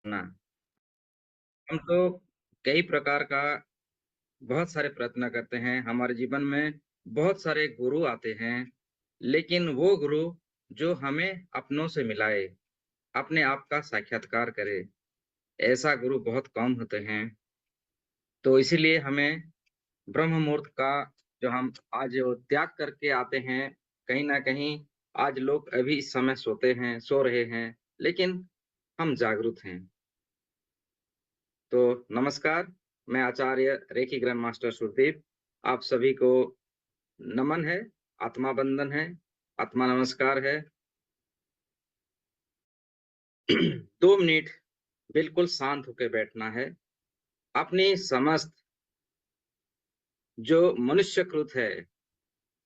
ना। हम तो कई प्रकार का बहुत सारे प्रयत्न करते हैं, हमारे जीवन में बहुत सारे गुरु आते हैं, लेकिन वो गुरु जो हमें अपनों से मिलाए, अपने आप का साक्षात्कार करे, ऐसा गुरु बहुत कम होते हैं। तो इसीलिए हमें ब्रह्म मुहूर्त का जो हम आज वो त्याग करके आते हैं, कहीं न कहीं आज लोग अभी इस समय सोते हैं, सो रहे हैं, लेकिन हम जागरूक हैं। तो नमस्कार, मैं आचार्य रेकी ग्रैंड मास्टर सुरदीप, आप सभी को नमन है, आत्मा बंदन है, आत्मा नमस्कार है। 2 मिनट बिल्कुल शांत होके बैठना है। अपनी समस्त जो मनुष्यकृत है,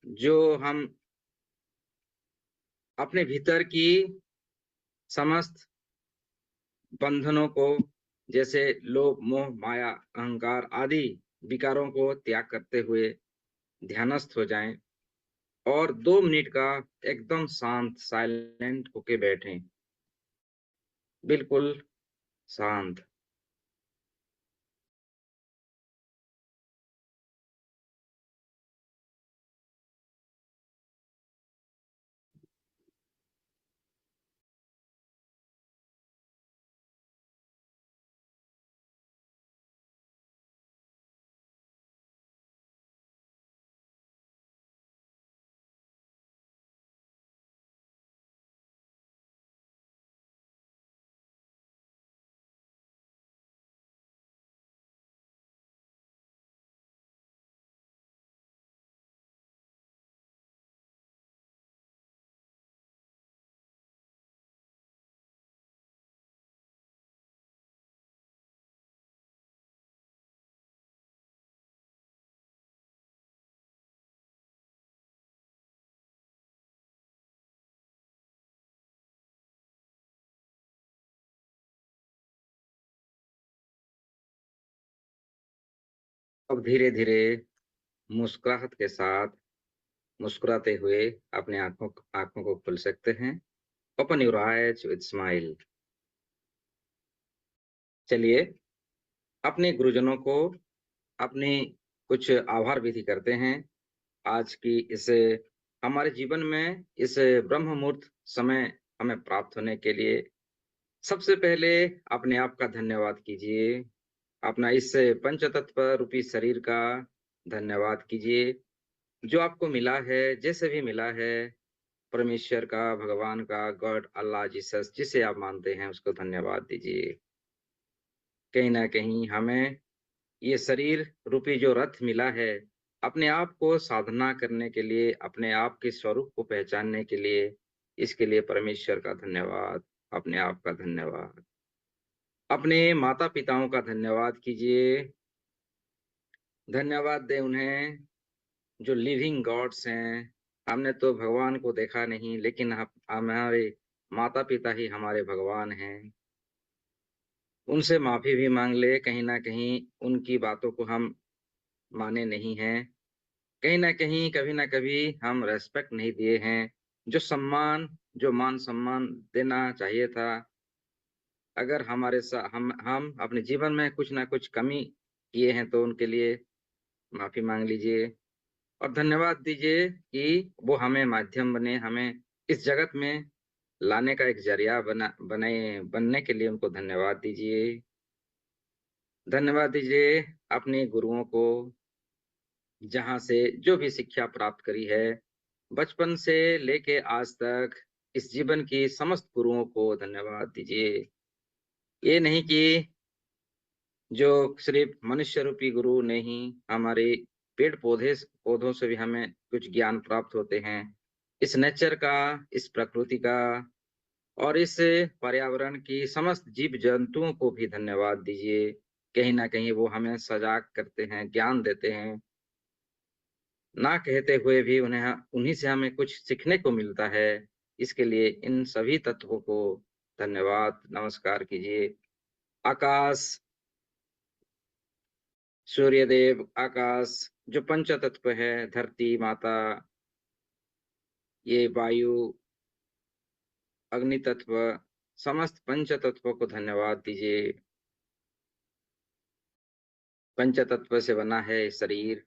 जो हम अपने भीतर की समस्त बंधनों को जैसे लोभ, मोह, माया, अहंकार आदि विकारों को त्याग करते हुए ध्यानस्थ हो जाएँ और 2 मिनट का एकदम शांत साइलेंट होके बैठें, बिल्कुल शांत। अब धीरे-धीरे मुस्कुराहट के साथ, मुस्कुराते हुए अपने आँखों को खोल सकते हैं। Open your eyes with smile. चलिए, अपने गुरुजनों को अपनी कुछ आभार विधि करते हैं। आज की इस हमारे जीवन में इस ब्रह्म मुहूर्त समय हमें प्राप्त होने के लिए सबसे पहले अपने आप का धन्यवाद कीजिए। अपना इस पंचतत्व रूपी शरीर का धन्यवाद कीजिए, जो आपको मिला है, जैसे भी मिला है, परमेश्वर का, भगवान का, गॉड, अल्लाह, जीसस जिसे आप मानते हैं उसको धन्यवाद दीजिए। कहीं न कहीं हमें ये शरीर रूपी जो रथ मिला है, अपने आप को साधना करने के लिए, अपने आप के स्वरूप को पहचानने के लिए, इसके लिए परमेश्वर का धन्यवाद, अपने आप का धन्यवाद। अपने माता-पिताओं का धन्यवाद कीजिए, धन्यवाद दें उन्हें जो लिविंग गॉड्स हैं। हमने तो भगवान को देखा नहीं, लेकिन हमारे माता-पिता ही हमारे भगवान हैं। उनसे माफ़ी भी माँग लें, कहीं न कहीं उनकी बातों को हम माने नहीं हैं। कहीं न कहीं, कभी न कभी हम रिस्पेक्ट नहीं दिए हैं। जो सम्मान, जो मान-सम्मान देना चाहिए था, अगर हमारे सा हम अपने जीवन में कुछ न कुछ कमी किए हैं, तो उनके लिए माफ़ी माँग लीजिए और धन्यवाद दीजिए कि वो हमें माध्यम बने, हमें इस जगत में लाने का एक ज़रिया बनने के लिए उनको धन्यवाद दीजिए। धन्यवाद दीजिए अपने गुरुओं को, जहाँ से जो भी शिक्षा प्राप्त करी है, बचपन से लेके आज तक इस जीवन की समस्त गुरुओं को धन्यवाद दीजिए। ये नहीं कि जो सिर्फ़ मनुष्य रूपी गुरु नहीं, हमारे पौधों से भी हमें कुछ ज्ञान प्राप्त होते हैं। इस नेचर का, इस प्रकृति का और इस पर्यावरण की समस्त जीव-जंतुओं को भी धन्यवाद दीजिए। कहीं न कहीं वो हमें सजग करते हैं, ज्ञान देते हैं। ना कहते हुए भी उन्हीं से हमें कुछ सीखने को मिलता है। इसके लिए इन सभी तत्वों को धन्यवाद, नमस्कार कीजिए। आकाश, सूर्यदेव, आकाश जो पंच तत्व है, धरती माता, ये वायु, अग्नि तत्व, समस्त पंच तत्वों को धन्यवाद दीजिए। पंच तत्व से बना है शरीर,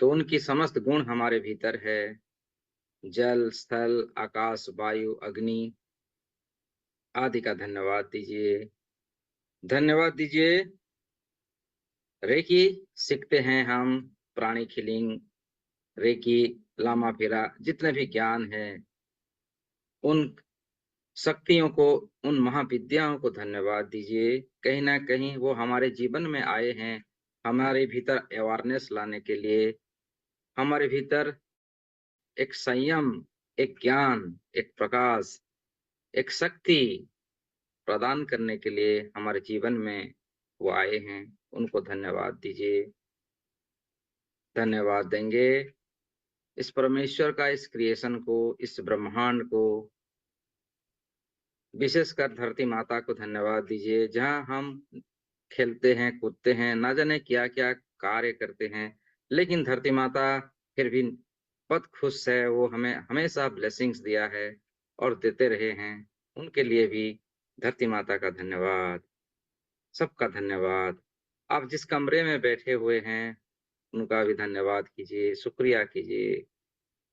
तो उनकी समस्त गुण हमारे भीतर है। जल, स्थल, आकाश, वायु, अग्नि आदि का धन्यवाद दीजिए। धन्यवाद दीजिए। रेकी सीखते हैं हम, प्राणी खिलिंग, रेकी, लामा फेरा, जितने भी ज्ञान है, उन शक्तियों को, उन महाविद्याओं को धन्यवाद दीजिए। कहीं ना कहीं वो हमारे जीवन में आए हैं, हमारे भीतर अवेयरनेस लाने के लिए, हमारे भीतर एक संयम, एक ज्ञान, एक प्रकाश, एक शक्ति प्रदान करने के लिए हमारे जीवन में वो आए हैं। उनको धन्यवाद दीजिए। धन्यवाद देंगे इस परमेश्वर का, इस क्रिएशन को, इस ब्रह्मांड को, विशेषकर धरती माता को धन्यवाद दीजिए, जहां हम खेलते हैं, कूदते हैं, ना जाने क्या क्या कार्य करते हैं, लेकिन धरती माता फिर भी बहुत खुश है। वो हमें हमेशा ब्लेसिंग्स दिया है और देते रहे हैं। उनके लिए भी धरती माता का धन्यवाद, सबका धन्यवाद। आप जिस कमरे में बैठे हुए हैं, उनका भी धन्यवाद कीजिए, शुक्रिया कीजिए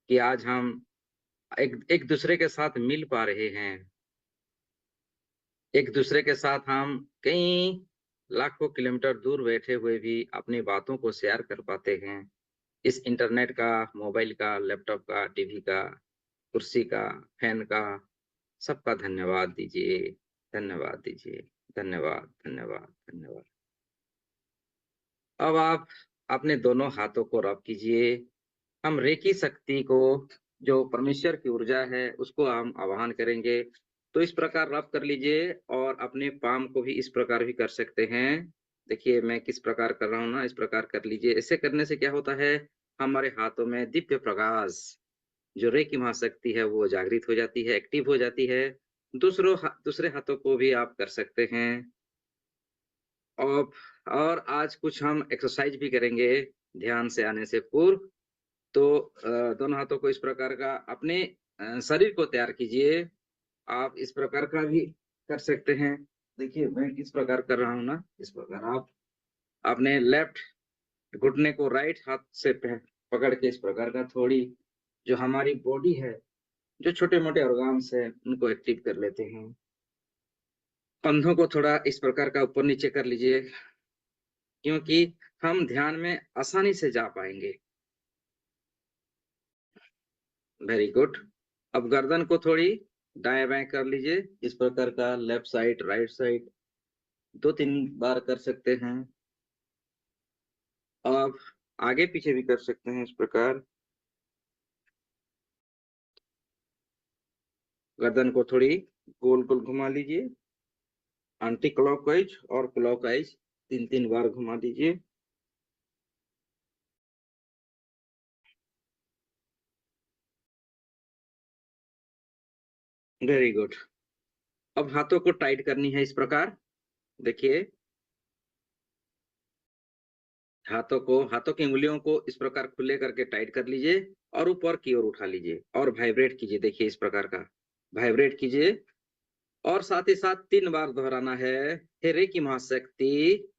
कि आज हम एक एक दूसरे के साथ मिल पा रहे हैं। एक दूसरे के साथ हम कई लाखों किलोमीटर दूर बैठे हुए भी अपनी बातों को शेयर कर पाते हैं। इस इंटरनेट का, मोबाइल का, लैपटॉप का, टीवी का, कुर्सी का, फैन का, सबका धन्यवाद दीजिए। धन्यवाद दीजिए। धन्यवाद, धन्यवाद, धन्यवाद। अब आप अपने दोनों हाथों को रब कीजिए। हम रेकी शक्ति को, जो परमेश्वर की ऊर्जा है, उसको हम आवाहन करेंगे। तो इस प्रकार रब कर लीजिए और अपने पाम को भी इस प्रकार भी कर सकते हैं। देखिए मैं किस प्रकार कर रहा हूँ ना, इस प्रकार कर लीजिए। ऐसे करने से क्या होता है, हमारे हाथों में दिव्य प्रकाश, जो रेकी महाशक्ति है, वो जागृत हो जाती है, एक्टिव हो जाती है। दूसरे हाथों को भी आप कर सकते हैं। और आज कुछ हम एक्सरसाइज भी करेंगे ध्यान से आने से पूर्व। तो दोनों हाथों को इस प्रकार का अपने शरीर को तैयार कीजिए। आप इस प्रकार का भी कर सकते हैं। देखिए मैं किस प्रकार कर रहा हूँ ना, इस प्रकार आप अपने लेफ्ट घुटने को राइट हाथ से पकड़ के इस प्रकार का थोड़ी, जो हमारी बॉडी है, जो छोटे-मोटे ऑर्गन्स है, उनको एक्टिव कर लेते हैं। कंधों को थोड़ा इस प्रकार का ऊपर-नीचे कर लीजिए, क्योंकि हम ध्यान में आसानी से जा पाएँगे। Very good. अब गर्दन को थोड़ी दाएँ-बाएँ कर लीजिए, इस प्रकार का लेफ्ट साइड, राइट साइड 2-3 बार कर सकते हैं। आप आगे-पीछे भी कर सकते हैं इस प्रकार। गर्दन को थोड़ी गोल-गोल घुमा लीजिए, एंटी क्लॉकवाइज और क्लॉकवाइज 3-3 बार घुमा दीजिए। Very good. अब हाथों को टाइट करनी है इस प्रकार। देखिए, हाथों की उँगलियों को इस प्रकार खुले करके टाइट कर लीजिए और ऊपर की ओर उठा लीजिए और वाइब्रेट कीजिए। देखिए इस प्रकार का वाइब्रेट कीजिए और साथ ही साथ 3 बार दोहराना है। हे रेकी महाशक्ति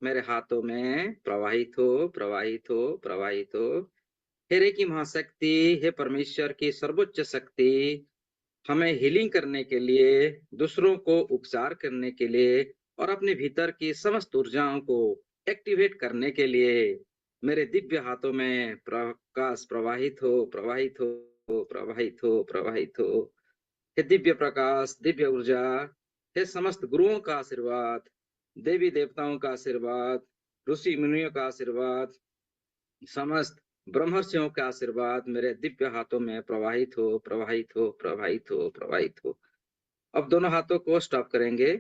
मेरे हाथों में प्रवाहित हो, प्रवाहित हो, प्रवाहित हो। हे रेकी महाशक्ति, हे परमेश्वर की सर्वोच्च शक्ति, हमें हीलिंग करने के लिए, दूसरों को उपचार करने के लिए और अपने भीतर की समस्त ऊर्जाओं को एक्टिवेट करने के लिए मेरे दिव्य हाथों में प्रकाश प्रवाहित हो, प्रवाहित हो, प्रवाहित हो, प्रवाहित हो। हे दिव्य प्रकाश, दिव्य ऊर्जा, हे समस्त गुरुओं का आशीर्वाद, देवी देवताओं का आशीर्वाद, ऋषि मुनियों का आशीर्वाद, समस्त ब्रह्मर्षियों का आशीर्वाद मेरे दिव्य हाथों में प्रवाहित हो, प्रवाहित हो, प्रवाहित हो, प्रवाहित हो। अब दोनों हाथों को स्टॉप करेंगे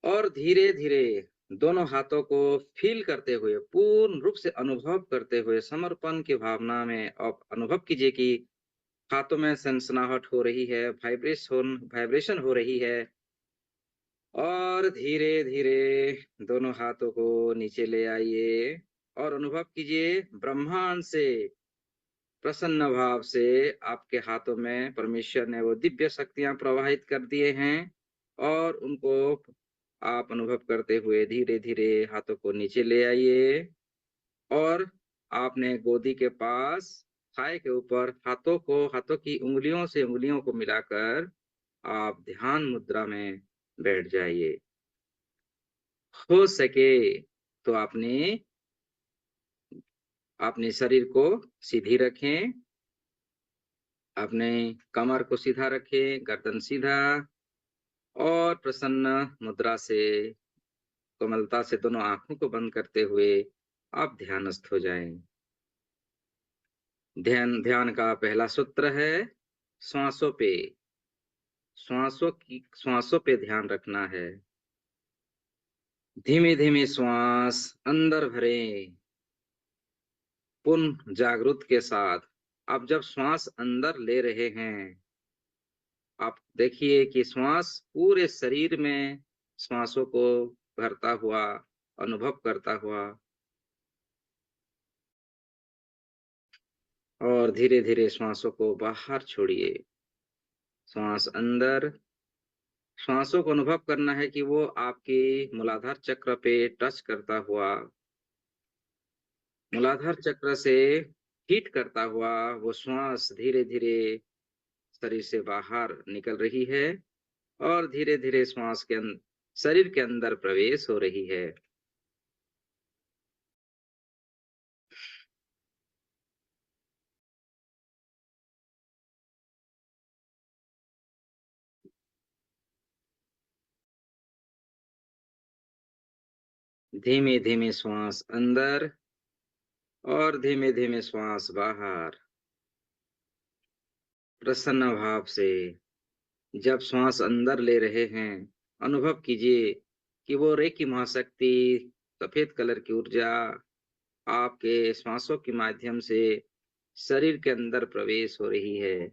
और धीरे-धीरे दोनों हाथों को फ़ील करते हुए, पूर्ण रूप से अनुभव करते हुए, समर्पण की भावना में आप अनुभव कीजिए कि हाथों में सनसनाहट हो रही है, वाइब्रेशन हो रही है और धीरे-धीरे दोनों हाथों को नीचे ले आइए और अनुभव कीजिए ब्रह्मांड से प्रसन्न भाव से आपके हाथों में परमेश्वर ने वो दिव्य शक्तियाँ प्रवाहित कर दिए हैं। और उनको आप अनुभव करते हुए धीरे-धीरे हाथों को नीचे ले आइए और आपने गोदी के पास थाई के ऊपर हाथों की उँगलियों को मिलाकर आप ध्यान मुद्रा में बैठ जाइए। हो सके तो अपने शरीर को सीधी रखें, अपने कमर को सीधा रखें, गर्दन सीधा और प्रसन्न मुद्रा से कोमलता से दोनों आँखों को बंद करते हुए आप ध्यानस्थ हो जाएँ। ध्यान का पहला सूत्र है श्वासों पे, श्वासों पे ध्यान रखना है। धीमे-धीमे श्वास अंदर भरें, पूर्ण जागरूक के साथ। आप जब श्वास अंदर ले रहे हैं, आप देखिए कि श्वास पूरे शरीर में श्वासों को भरता हुआ, अनुभव करता हुआ और धीरे-धीरे श्वासों को बाहर छोड़िए। श्वास अंदर, श्वासों को अनुभव करना है कि वो आपके मूलाधार चक्र पे टच करता हुआ, मूलाधार चक्र से हिट करता हुआ वो श्वास धीरे-धीरे शरीर से बाहर निकल रही है और धीरे-धीरे शरीर के अंदर प्रवेश हो रही है। धीमे-धीमे श्वास अंदर और धीमे-धीमे श्वास बाहर। प्रसन्न भाव से जब श्वास अंदर ले रहे हैं, अनुभव कीजिए कि वो रेकी महाशक्ति, सफेद कलर की ऊर्जा आपके श्वासों के माध्यम से शरीर के अंदर प्रवेश हो रही है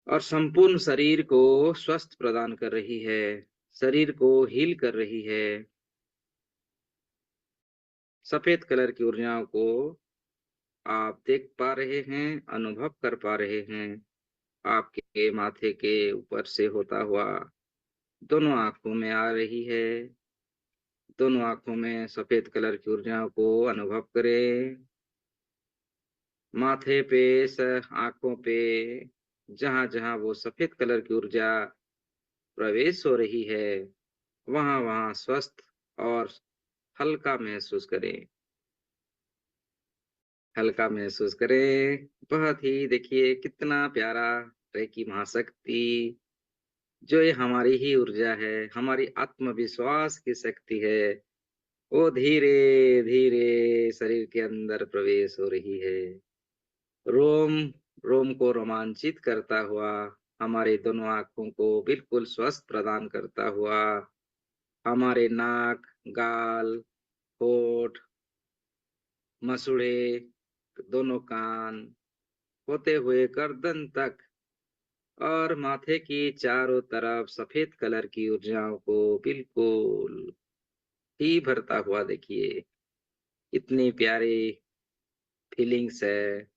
और संपूर्ण शरीर को स्वस्थ प्रदान कर रही है, शरीर को हील कर रही है। सफेद कलर की ऊर्जाओं को आप देख पा रहे हैं, अनुभव कर पा रहे हैं। आपके माथे के ऊपर से होता हुआ दोनों आँखों में आ रही है। दोनों आँखों में सफेद कलर की ऊर्जाओं को अनुभव करें। माथे पे, आँखों पे, जहाँ-जहाँ वो सफेद कलर की ऊर्जा प्रवेश हो रही है, वहाँ-वहाँ स्वस्थ और हल्का महसूस करें। हल्का महसूस करें। बहुत ही देखिए कितना प्यारा रेकी महाशक्ति, जो ये हमारी ही ऊर्जा है, हमारी आत्मविश्वास की शक्ति है, वो धीरे-धीरे शरीर के अंदर प्रवेश हो रही है। रोम रोम को रोमांचित करता हुआ, हमारे दोनों आँखों को बिल्कुल स्वस्थ प्रदान करता हुआ, हमारे नाक, गाल, होठ, मसूड़े, दोनों कान होते हुए गर्दन तक और माथे की चारों तरफ सफेद कलर की ऊर्जाओं को बिल्कुल ही भरता हुआ देखिए। कितनी प्यारी फीलिंग्स है,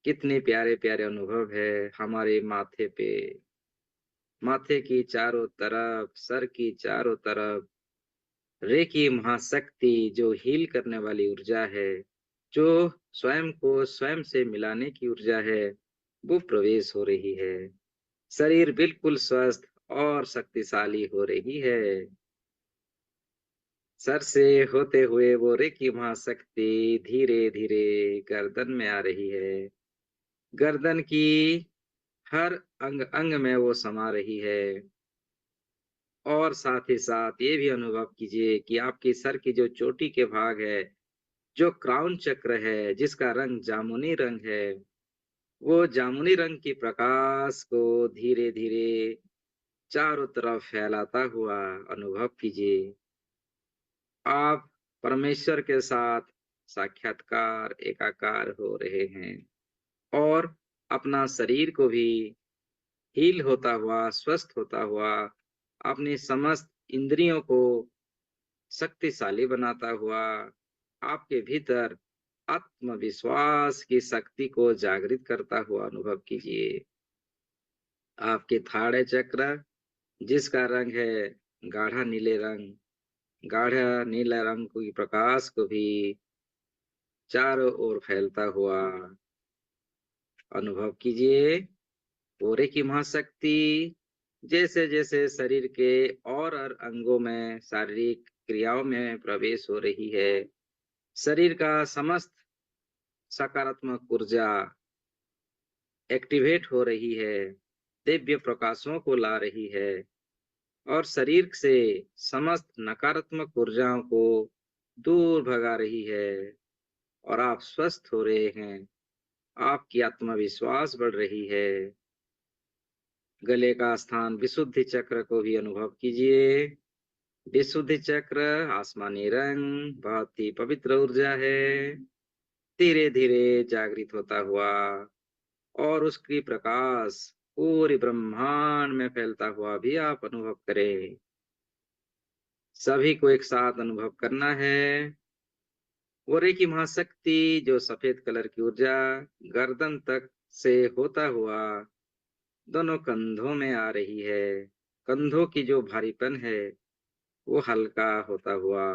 कितने प्यारे-प्यारे अनुभव है हमारे माथे पे। माथे की चारों तरफ, सर की चारों तरफ रेकी महाशक्ति जो हील करने वाली ऊर्जा है, जो स्वयं को स्वयं से मिलाने की ऊर्जा है, वो प्रवेश हो रही है। शरीर बिल्कुल स्वस्थ और शक्तिशाली हो रही है। सर से होते हुए वो रेकी महाशक्ति धीरे-धीरे गर्दन में आ रही है। गर्दन की हर अंग-अंग में वो समा रही है और साथ ही साथ ये भी अनुभव कीजिए कि आपके सर की जो चोटी के भाग है, जो क्राउन चक्र है, जिसका रंग जामुनी रंग है, वो जामुनी रंग की प्रकाश को धीरे-धीरे चारों तरफ फैलाता हुआ अनुभव कीजिए। आप परमेश्वर के साथ साक्षात्कार, एकाकार हो रहे हैं और अपना शरीर को भी हील होता हुआ, स्वस्थ होता हुआ, अपनी समस्त इंद्रियों को शक्तिशाली बनाता हुआ, आपके भीतर आत्मविश्वास की शक्ति को जागृत करता हुआ अनुभव कीजिए। आपके थाड़े चक्र, जिसका रंग है गाढ़ा नीले रंग, गाढ़ा नीला रंग की प्रकाश को भी चारों ओर फैलता हुआ अनुभव कीजिए। पूरे की महाशक्ति जैसे जैसे शरीर के और अंगों में शारीरिक क्रियाओं में प्रवेश हो रही है, शरीर का समस्त सकारात्मक ऊर्जा एक्टिवेट हो रही है, दिव्य प्रकाशों को ला रही है और शरीर से समस्त नकारात्मक ऊर्जाओं को दूर भगा रही है और आप स्वस्थ हो रहे हैं। आपकी आत्मविश्वास बढ़ रही है। गले का स्थान विशुद्धि चक्र को भी अनुभव कीजिए। विशुद्धि चक्र आसमानी रंग बहुत ही पवित्र ऊर्जा है, धीरे धीरे जागृत होता हुआ और उसकी प्रकाश पूरे ब्रह्मांड में फैलता हुआ भी आप अनुभव करें। सभी को एक साथ अनुभव करना है। और एक ही महाशक्ति जो सफेद कलर की ऊर्जा गर्दन तक से होता हुआ दोनों कंधों में आ रही है। कंधों की जो भारीपन है वो हल्का होता हुआ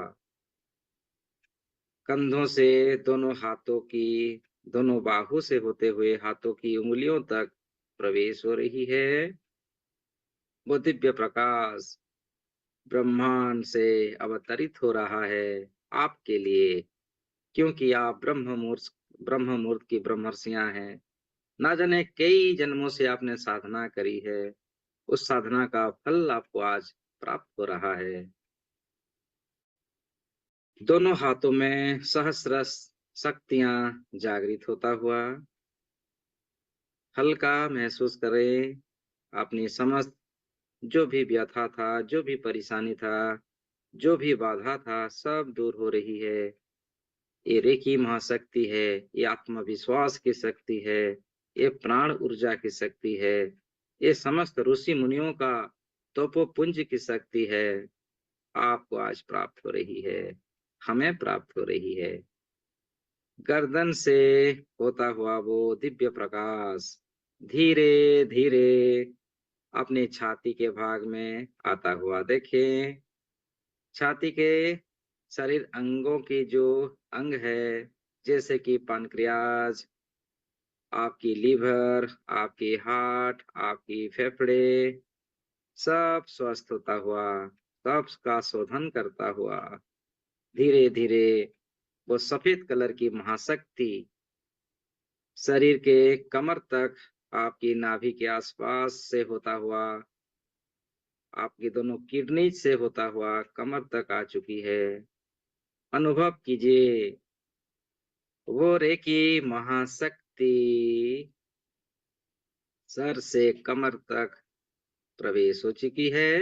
कंधों से दोनों हाथों की, दोनों बाहु से होते हुए हाथों की उंगलियों तक प्रवेश हो रही है। वो दिव्य प्रकाश ब्रह्मांड से अवतरित हो रहा है आपके लिए, क्योंकि आप ब्रह्म मुहूर्त की ब्रह्मर्षियां हैं। ना जाने कई जन्मों से आपने साधना करी है, उस साधना का फल आपको आज प्राप्त हो रहा है। दोनों हाथों में सहस्र शक्तियां जागृत होता हुआ हल्का महसूस करें। अपनी समस्त जो भी व्यथा था, जो भी परेशानी था, जो भी बाधा था, सब दूर हो रही है। ये रेकी महाशक्ति है, ये आत्मविश्वास की शक्ति है, ये प्राण ऊर्जा की शक्ति है, ये समस्त ऋषि मुनियों का तपोपुंज की शक्ति है। आपको आज प्राप्त हो रही है, हमें प्राप्त हो रही है। गर्दन से होता हुआ वो दिव्य प्रकाश धीरे धीरे अपनी छाती के भाग में आता हुआ देखें। छाती के शरीर अंगों की जो अंग है, जैसे कि पानक्रियाज, आपकी लीवर, आपकी हार्ट, आपकी फेफड़े, सब स्वस्थ होता हुआ, सब का शोधन करता हुआ धीरे धीरे वो सफेद कलर की महाशक्ति शरीर के कमर तक, आपकी नाभि के आसपास से होता हुआ, आपकी दोनों किडनी से होता हुआ कमर तक आ चुकी है। अनुभव कीजिए वो रेकी महाशक्ति सर से कमर तक प्रवेश हो चुकी है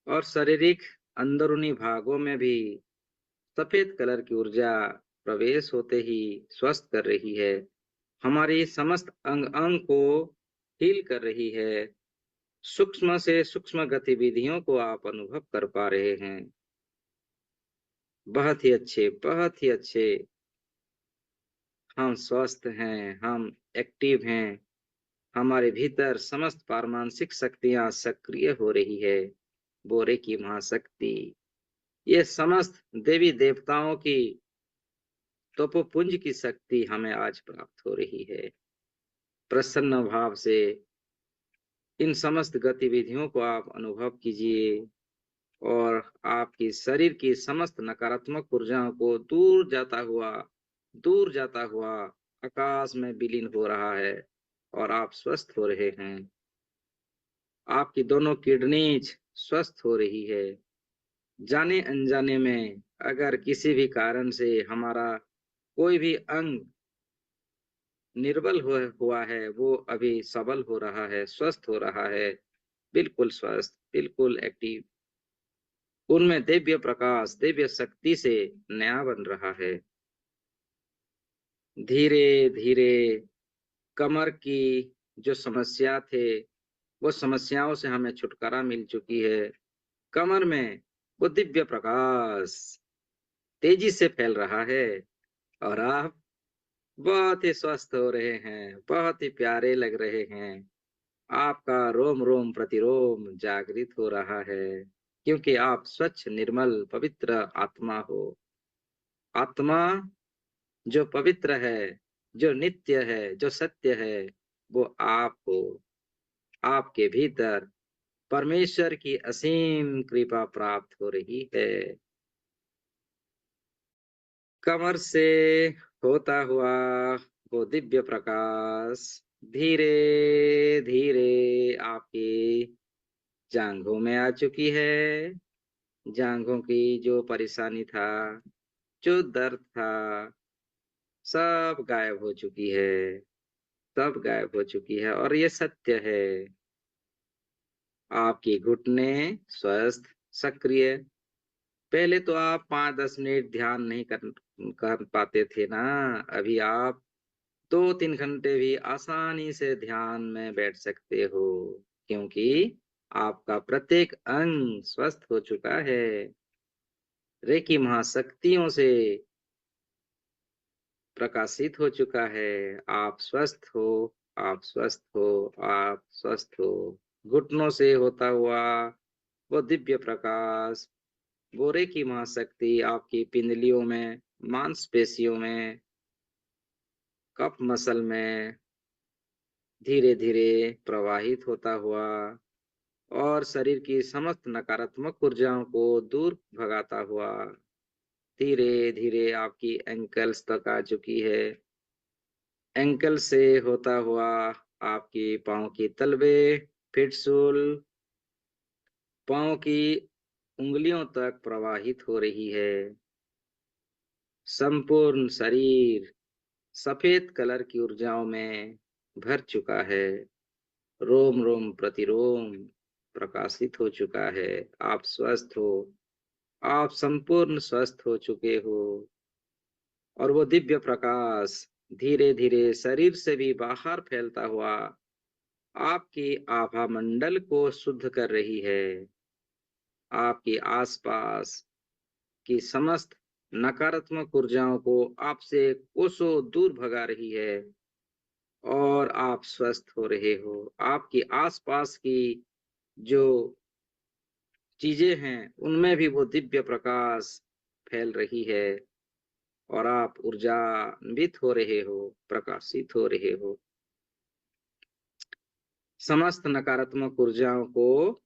और शारीरिक अंदरूनी भागों में भी सफेद कलर की ऊर्जा प्रवेश होते ही स्वस्थ कर रही है। हमारी समस्त अंग अंग को हील कर रही है। सूक्ष्म से सूक्ष्म गतिविधियों को आप अनुभव कर पा रहे हैं। बहुत ही अच्छे, बहुत ही अच्छे। हम स्वस्थ हैं, हम एक्टिव हैं। हमारे भीतर समस्त पारमानसिक शक्तियां सक्रिय हो रही है। बोरे की महाशक्ति, ये समस्त देवी देवताओं की तपोपुंज की शक्ति हमें आज प्राप्त हो रही है। प्रसन्न भाव से इन समस्त गतिविधियों को आप अनुभव कीजिए और आपकी शरीर की समस्त नकारात्मक ऊर्जाओं को दूर जाता हुआ आकाश में विलीन हो रहा है और आप स्वस्थ हो रहे हैं। आपकी दोनों किडनीज स्वस्थ हो रही है। जाने अनजाने में अगर किसी भी कारण से हमारा कोई भी अंग निर्बल हुआ है, वो अभी सबल हो रहा है, स्वस्थ हो रहा है, बिल्कुल स्वस्थ, बिल्कुल एक्टिव। उनमें दिव्य प्रकाश, दिव्य शक्ति से नया बन रहा है। धीरे धीरे कमर की जो समस्या थे, वो समस्याओं से हमें छुटकारा मिल चुकी है। कमर में वो दिव्य प्रकाश तेजी से फैल रहा है और आप बहुत ही स्वस्थ हो रहे हैं, बहुत ही प्यारे लग रहे हैं। आपका रोम रोम प्रतिरोम जागृत हो रहा है, क्योंकि आप स्वच्छ निर्मल पवित्र आत्मा हो। आत्मा जो पवित्र है, जो नित्य है, जो सत्य है, वो आप हो। आपके भीतर परमेश्वर की असीम कृपा प्राप्त हो रही है। कमर से होता हुआ वो दिव्य प्रकाश धीरे धीरे आपकी जांघों में आ चुकी है। जांघों की जो परेशानी था, जो दर्द था, सब गायब हो चुकी है। सब गायब हो चुकी है और ये सत्य है। आपकी घुटने स्वस्थ, सक्रिय। पहले तो आप 5-10 मिनट ध्यान नहीं कर पाते थे ना। अभी आप 2-3 घंटे भी आसानी से ध्यान में बैठ सकते हो, क्योंकि आपका प्रत्येक अंग स्वस्थ हो चुका है। रेकी महाशक्तियों से प्रकाशित हो चुका है। आप स्वस्थ हो, आप स्वस्थ हो, आप स्वस्थ हो। घुटनों से होता हुआ वो दिव्य प्रकाश, वो रेकी महाशक्ति आपकी पिंडलियों में, मांसपेशियों में, कफ मसल में धीरे धीरे प्रवाहित होता हुआ और शरीर की समस्त नकारात्मक ऊर्जाओं को दूर भगाता हुआ धीरे धीरे आपकी एंकल्स तक आ चुकी है। एंकल से होता हुआ आपकी पाँव की तलवे, फिटसूल, पाँव की उंगलियों तक प्रवाहित हो रही है। संपूर्ण शरीर सफेद कलर की ऊर्जाओं में भर चुका है। रोम रोम प्रतिरोम प्रकाशित हो चुका है। आप स्वस्थ हो, आप संपूर्ण स्वस्थ हो चुके हो और वो दिव्य प्रकाश धीरे धीरे शरीर से भी बाहर फैलता हुआ आपकी आभा मंडल को शुद्ध कर रही है। आपके आसपास की समस्त नकारात्मक ऊर्जाओं को आपसे कोसों दूर भगा रही है और आप स्वस्थ हो रहे हो। आपके आसपास की जो चीजें हैं, उनमें भी वो दिव्य प्रकाश फैल रही है और आप ऊर्जान्वित हो रहे हो, प्रकाशित हो रहे हो। समस्त नकारात्मक ऊर्जाओं को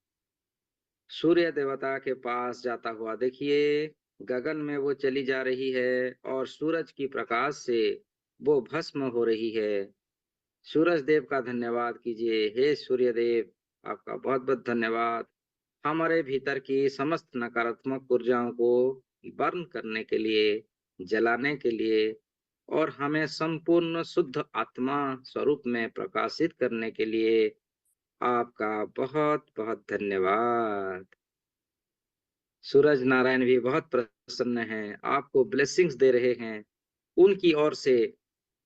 सूर्य देवता के पास जाता हुआ देखिए। गगन में वो चली जा रही है और सूरज की प्रकाश से वो भस्म हो रही है। सूरज देव का धन्यवाद कीजिए। हे सूर्य देव, आपका बहुत बहुत धन्यवाद। हमारे भीतर की समस्त नकारात्मक ऊर्जाओं को बर्न करने के लिए, जलाने के लिए और हमें संपूर्ण शुद्ध आत्मा स्वरूप में प्रकाशित करने के लिए आपका बहुत बहुत धन्यवाद। सूरज नारायण भी बहुत प्रसन्न हैं, आपको ब्लेसिंग्स दे रहे हैं। उनकी ओर से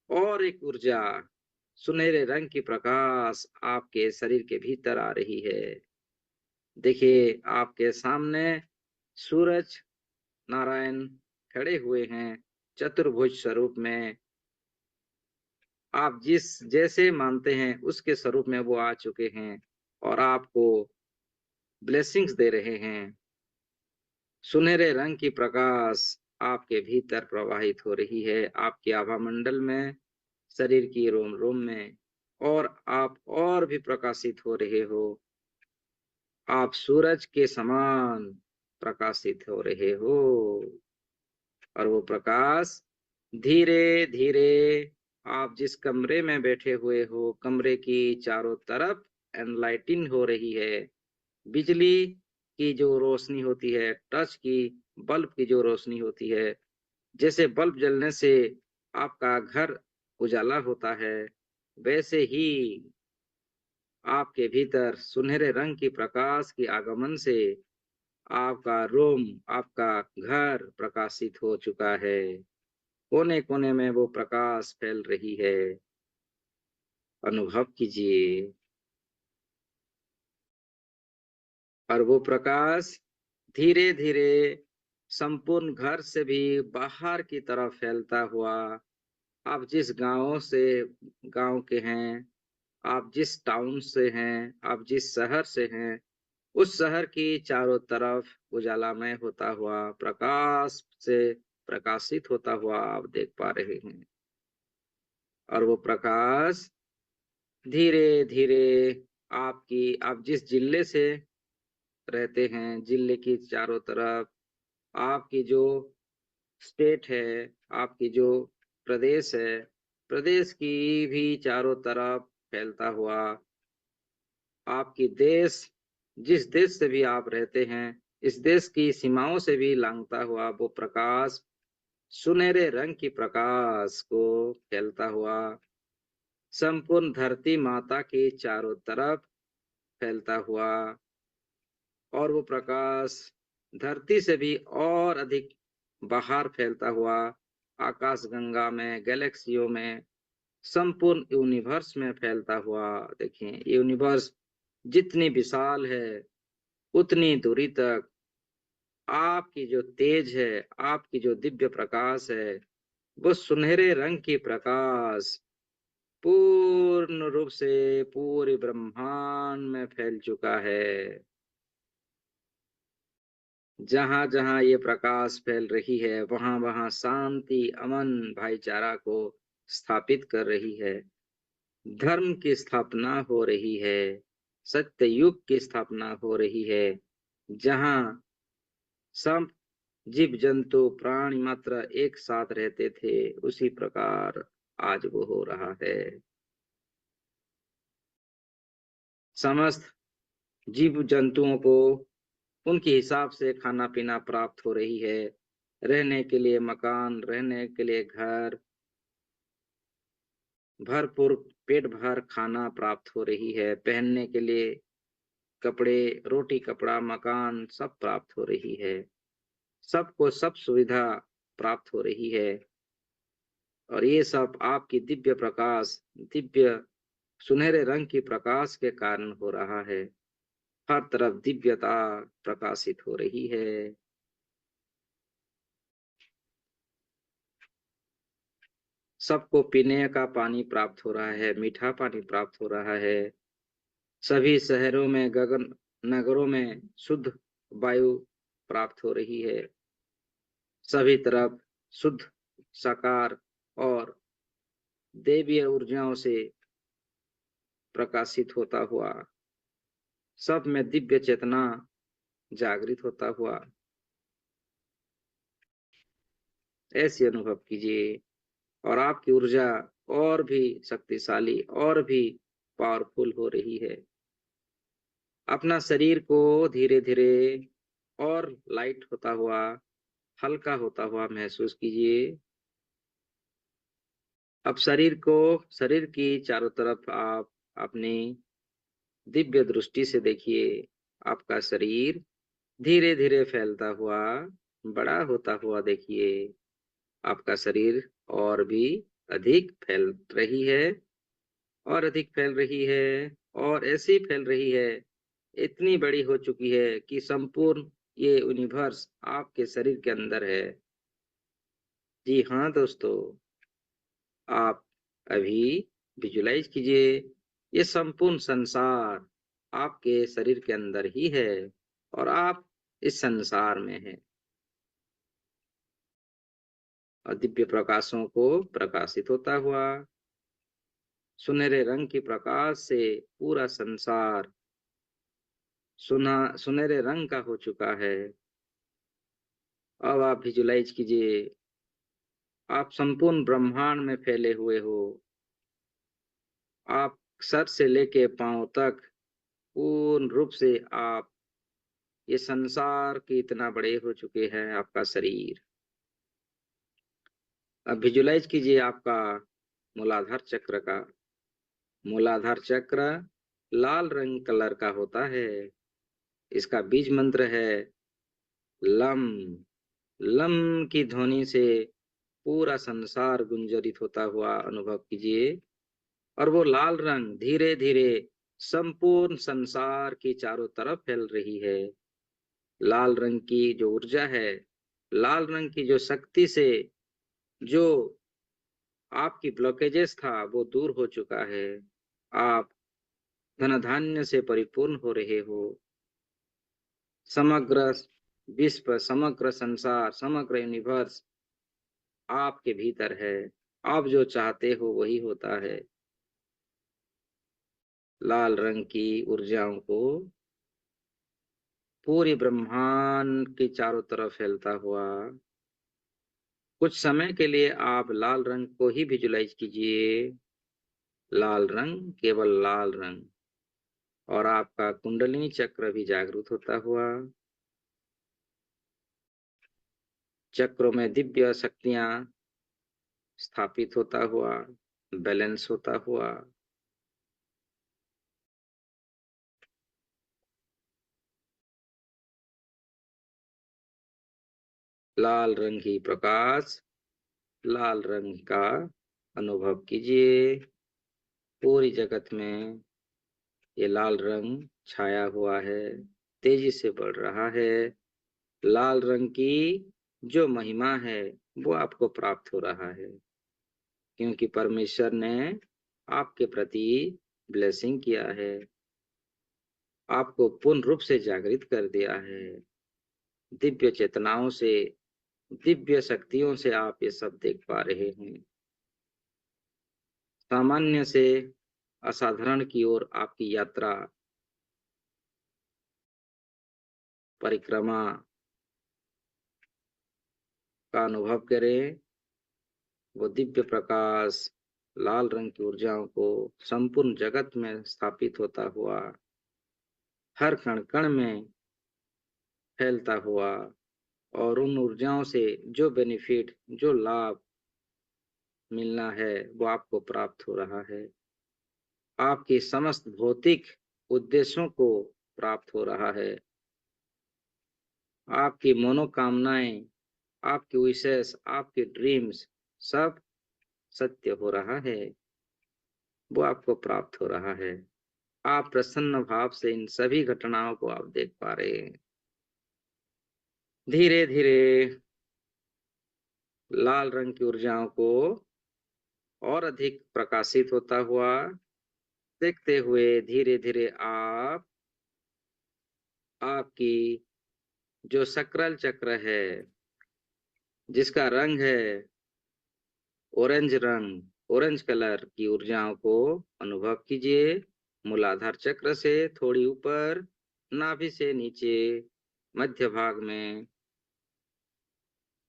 और एक ऊर्जा, सुनहरे रंग की प्रकाश आपके शरीर के भीतर आ रही है। देखिए, आपके सामने सूरज नारायण खड़े हुए हैं चतुर्भुज स्वरूप में। आप जिस जैसे मानते हैं उसके स्वरूप में वो आ चुके हैं और आपको ब्लेसिंग्स दे रहे हैं। सुनहरे रंग की प्रकाश आपके भीतर प्रवाहित हो रही है, आपके आभा मंडल में, शरीर की रोम रोम में, और आप और भी प्रकाशित हो रहे हो। आप सूरज के समान प्रकाशित हो रहे हो और वो प्रकाश धीरे धीरे आप जिस कमरे में बैठे हुए हो, कमरे की चारों तरफ एनलाइटिन हो रही है। बिजली की जो रोशनी होती है, टच की, बल्ब की जो रोशनी होती है, जैसे बल्ब जलने से आपका घर उजाला होता है, वैसे ही आपके भीतर सुनहरे रंग की प्रकाश के आगमन से आपका रूम, आपका घर प्रकाशित हो चुका है। कोने कोने में वो प्रकाश फैल रही है। अनुभव कीजिए और वो प्रकाश धीरे धीरे संपूर्ण घर से भी बाहर की तरफ फैलता हुआ, आप जिस गांव से गांव के हैं, आप जिस टाउन से हैं, आप जिस शहर से हैं, उस शहर की चारों तरफ उजालामय होता हुआ, प्रकाश से प्रकाशित होता हुआ आप देख पा रहे हैं। और वो प्रकाश धीरे-धीरे आप जिस जिले से रहते हैं, जिले की चारों तरफ आपकी जो स्टेट है, आपकी जो प्रदेश है, प्रदेश की भी चारों तरफ फैलता हुआ, आपकी देश जिस देश से भी आप रहते हैं, इस देश की सीमाओं से भी लांघता हुआ वो प्रकाश, सुनहरे रंग की प्रकाश को फैलता हुआ, संपूर्ण धरती माता के चारों तरफ फैलता हुआ और वो प्रकाश धरती से भी और अधिक बाहर फैलता हुआ, आकाशगंगा में, गैलेक्सियों में, संपूर्ण यूनिवर्स में फैलता हुआ। देखिए, यूनिवर्स जितनी विशाल है, उतनी दूरी तक आपकी जो तेज है, आपकी जो दिव्य प्रकाश है, वो सुनहरे रंग की प्रकाश पूर्ण रूप से पूरे ब्रह्मांड में फैल चुका है। जहाँ-जहाँ ये प्रकाश फैल रही है, वहाँ-वहाँ शांति, अमन, भाईचारा को स्थापित कर रही है। धर्म की स्थापना हो रही है, सत्य युग की स्थापना हो रही है, जहाँ सब जीव-जंतु, प्राणी मात्र एक साथ रहते थे, उसी प्रकार आज वो हो रहा है। समस्त जीव-जंतुओं को उनके हिसाब से खाना-पीना प्राप्त हो रही है, रहने के लिए मकान, रहने के लिए घर, भरपूर पेट भर खाना प्राप्त हो रही है, पहनने के लिए कपड़े, रोटी-कपड़ा, मकान सब प्राप्त हो रही है। सबको सब सुविधा प्राप्त हो रही है और ये सब आपकी दिव्य प्रकाश, दिव्य सुनहरे रंग की प्रकाश के कारण हो रहा है। हर तरफ दिव्यता प्रकाशित हो रही है। सबको पीने का पानी प्राप्त हो रहा है, मीठा पानी प्राप्त हो रहा है। सभी शहरों में, नगरों में शुद्ध वायु प्राप्त हो रही है। सभी तरफ शुद्ध साकार और दैवीय ऊर्जाओं से प्रकाशित होता हुआ, सब में दिव्य चेतना जागृत होता हुआ, ऐसे अनुभव कीजिए और आपकी ऊर्जा और भी शक्तिशाली और भी पावरफुल हो रही है। अपना शरीर को धीरे-धीरे और लाइट होता हुआ, हल्का होता हुआ महसूस कीजिए। अब शरीर की चारों तरफ आप अपनी दिव्य दृष्टि से देखिए। आपका शरीर धीरे-धीरे फैलता हुआ, बड़ा होता हुआ देखिए। आपका शरीर और भी अधिक फैल रही है और अधिक फैल रही है और ऐसी फैल रही है, इतनी बड़ी हो चुकी है कि संपूर्ण ये यूनिवर्स आपके शरीर के अंदर है। जी हाँ दोस्तों, आप अभी विजुअलाइज़ कीजिए, ये संपूर्ण संसार आपके शरीर के अंदर ही है और आप इस संसार में हैं और दिव्य प्रकाशों को प्रकाशित होता हुआ, सुनहरे रंग की प्रकाश से पूरा संसार सुनहरे रंग का हो चुका है। अब आप विजुअलाइज़ कीजिए, आप संपूर्ण ब्रह्मांड में फैले हुए हो। आप सर से लेके पाँव तक पूर्ण रूप से आप ये संसार के इतना बड़े हो चुके हैं आपका शरीर। अब विजुअलाइज़ कीजिए आपका मूलाधार चक्र का। मूलाधार चक्र लाल रंग कलर का होता है। इसका बीज मंत्र है लम। लम की ध्वनि से पूरा संसार गुंजरित होता हुआ अनुभव कीजिए और वो लाल रंग धीरे-धीरे संपूर्ण संसार के चारों तरफ फैल रही है। लाल रंग की जो ऊर्जा है, लाल रंग की जो शक्ति से जो आपकी ब्लॉकेजेस था वो दूर हो चुका है। आप धन धान्य से परिपूर्ण हो रहे हो। समग्र विश्व, समग्र संसार, समग्र यूनिवर्स आपके भीतर है। आप जो चाहते हो वही होता है। लाल रंग की ऊर्जाओं को पूरी ब्रह्मांड के चारों तरफ फैलता हुआ, कुछ समय के लिए आप लाल रंग को ही विजुलाइज कीजिए। लाल रंग, केवल लाल रंग। और आपका कुंडलिनी चक्र भी जागृत होता हुआ, चक्रों में दिव्य शक्तियां स्थापित होता हुआ, बैलेंस होता हुआ। लाल रंग ही प्रकाश, लाल रंग का अनुभव कीजिए। पूरी जगत में ये लाल रंग छाया हुआ है, तेजी से बढ़ रहा है। लाल रंग की जो महिमा है वो आपको प्राप्त हो रहा है, क्योंकि परमेश्वर ने आपके प्रति ब्लेसिंग किया है, आपको पूर्ण रूप से जागृत कर दिया है। दिव्य चेतनाओं से, दिव्य शक्तियों से आप ये सब देख पा रहे हैं। सामान्य से असाधारण की ओर आपकी यात्रा, परिक्रमा का अनुभव करें। वो दिव्य प्रकाश लाल रंग की ऊर्जाओं को संपूर्ण जगत में स्थापित होता हुआ, हर कण कण में फैलता हुआ, और उन ऊर्जाओं से जो बेनिफिट, जो लाभ मिलना है वो आपको प्राप्त हो रहा है। आपकी समस्त भौतिक उद्देश्यों को प्राप्त हो रहा है। आपकी मनोकामनाएं, आपकी विशेष, आपके ड्रीम्स सब सत्य हो रहा है, वो आपको प्राप्त हो रहा है। आप प्रसन्न भाव से इन सभी घटनाओं को आप देख पा रहे हैं। धीरे धीरे लाल रंग की ऊर्जाओं को और अधिक प्रकाशित होता हुआ देखते हुए धीरे धीरे आप, आपकी जो सक्राल चक्र है, जिसका रंग है ऑरेंज रंग, ऑरेंज कलर की ऊर्जाओं को अनुभव कीजिए। मूलाधार चक्र से थोड़ी ऊपर, नाभि से नीचे, मध्य भाग में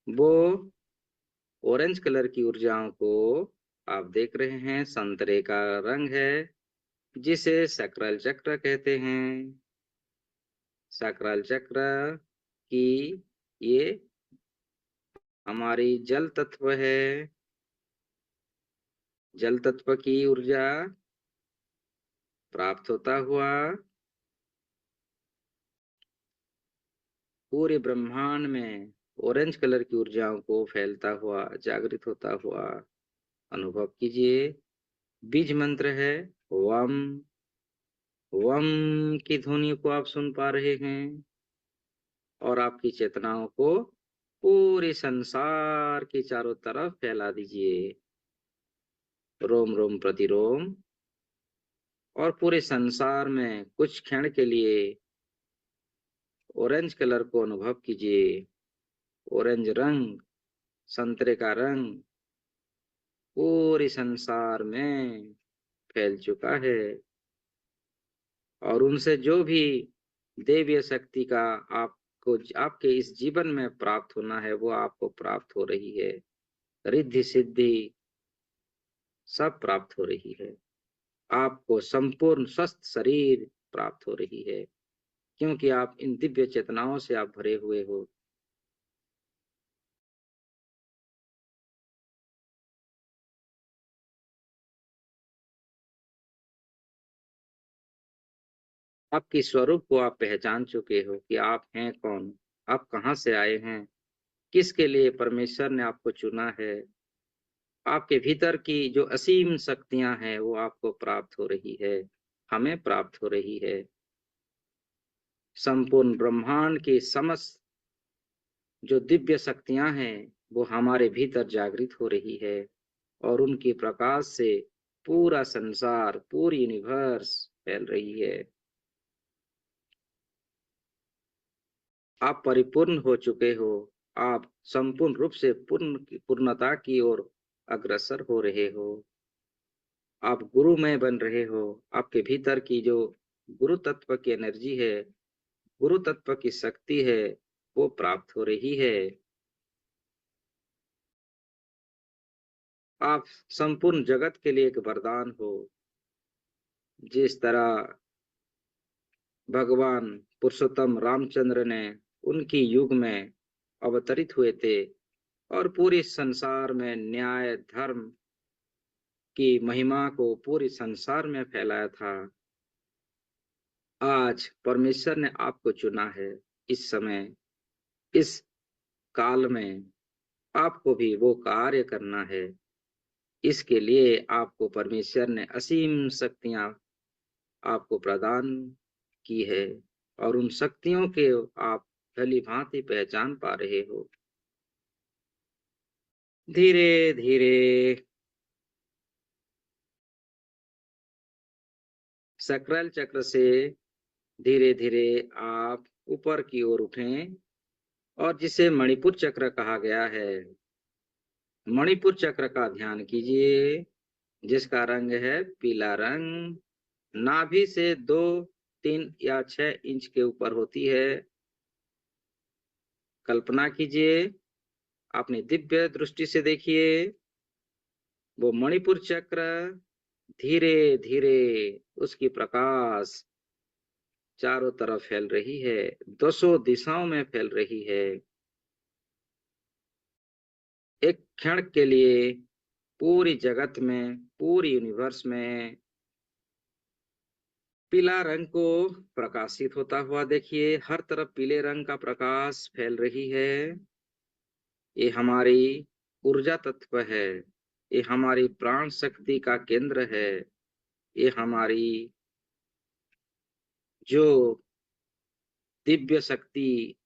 वो ऑरेंज कलर की ऊर्जाओं को आप देख रहे हैं। संतरे का रंग है, जिसे सक्राल चक्र कहते हैं। सक्राल चक्र की ये हमारी जल तत्व है। जल तत्व की ऊर्जा प्राप्त होता हुआ पूरे ब्रह्मांड में ऑरेंज कलर की ऊर्जाओं को फैलता हुआ, जागृत होता हुआ अनुभव कीजिए। बीज मंत्र है वम। वम की ध्वनि को आप सुन पा रहे हैं, और आपकी चेतनाओं को पूरे संसार के चारों तरफ फैला दीजिए। रोम रोम प्रतिरोम। और पूरे संसार में कुछ क्षण के लिए ऑरेंज कलर को अनुभव कीजिए। ऑरेंज रंग, संतरे का रंग पूरे संसार में फैल चुका है, और उनसे जो भी दैवीय शक्ति का आपको, आपके इस जीवन में प्राप्त होना है वो आपको प्राप्त हो रही है। रिद्धि सिद्धि सब प्राप्त हो रही है। आपको संपूर्ण स्वस्थ शरीर प्राप्त हो रही है, क्योंकि आप इन दिव्य चेतनाओं से आप भरे हुए हो। आपकी स्वरूप को आप पहचान चुके हो कि आप हैं कौन, आप कहाँ से आए हैं, किसके लिए परमेश्वर ने आपको चुना है। आपके भीतर की जो असीम शक्तियां हैं वो आपको प्राप्त हो रही है, हमें प्राप्त हो रही है। संपूर्ण ब्रह्मांड की समस्त जो दिव्य शक्तियां हैं वो हमारे भीतर जागृत हो रही है, और उनके प्रकाश से पूरा संसार, पूरी यूनिवर्स फैल रही है। आप परिपूर्ण हो चुके हो। आप संपूर्ण रूप से पूर्णता की ओर अग्रसर हो रहे हो। आप गुरुमय बन रहे हो। आपके भीतर की जो गुरु तत्व की एनर्जी है, गुरु तत्व की शक्ति है, वो प्राप्त हो रही है। आप संपूर्ण जगत के लिए एक वरदान हो। जिस तरह भगवान पुरुषोत्तम रामचंद्र ने उनकी युग में अवतरित हुए थे और पूरे संसार में न्याय धर्म की महिमा को पूरे संसार में फैलाया था। आज परमेश्वर ने आपको चुना है। इस समय, इस काल में आपको भी वो कार्य करना है। इसके लिए आपको परमेश्वर ने असीम शक्तियां आपको प्रदान की है और उन शक्तियों के आप भली भांति पहचान पा रहे हो। धीरे धीरे सकरल चक्र से धीरे धीरे आप ऊपर की ओर उठें और जिसे मणिपुर चक्र कहा गया है, मणिपुर चक्र का ध्यान कीजिए, जिसका रंग है पीला रंग। नाभि से 2, 3 या 6 इंच के ऊपर होती है। कल्पना कीजिए, अपनी दिव्य दृष्टि से देखिए, वो मणिपुर चक्र धीरे धीरे उसकी प्रकाश चारों तरफ फैल रही है, दसों दिशाओं में फैल रही है। एक क्षण के लिए पूरी जगत में, पूरी यूनिवर्स में पीला रंग को प्रकाशित होता हुआ देखिए। हर तरफ पीले रंग का प्रकाश फैल रही है। ये हमारी ऊर्जा तत्व है। ये हमारी प्राण शक्ति का केंद्र है। ये हमारी जो दिव्य शक्ति,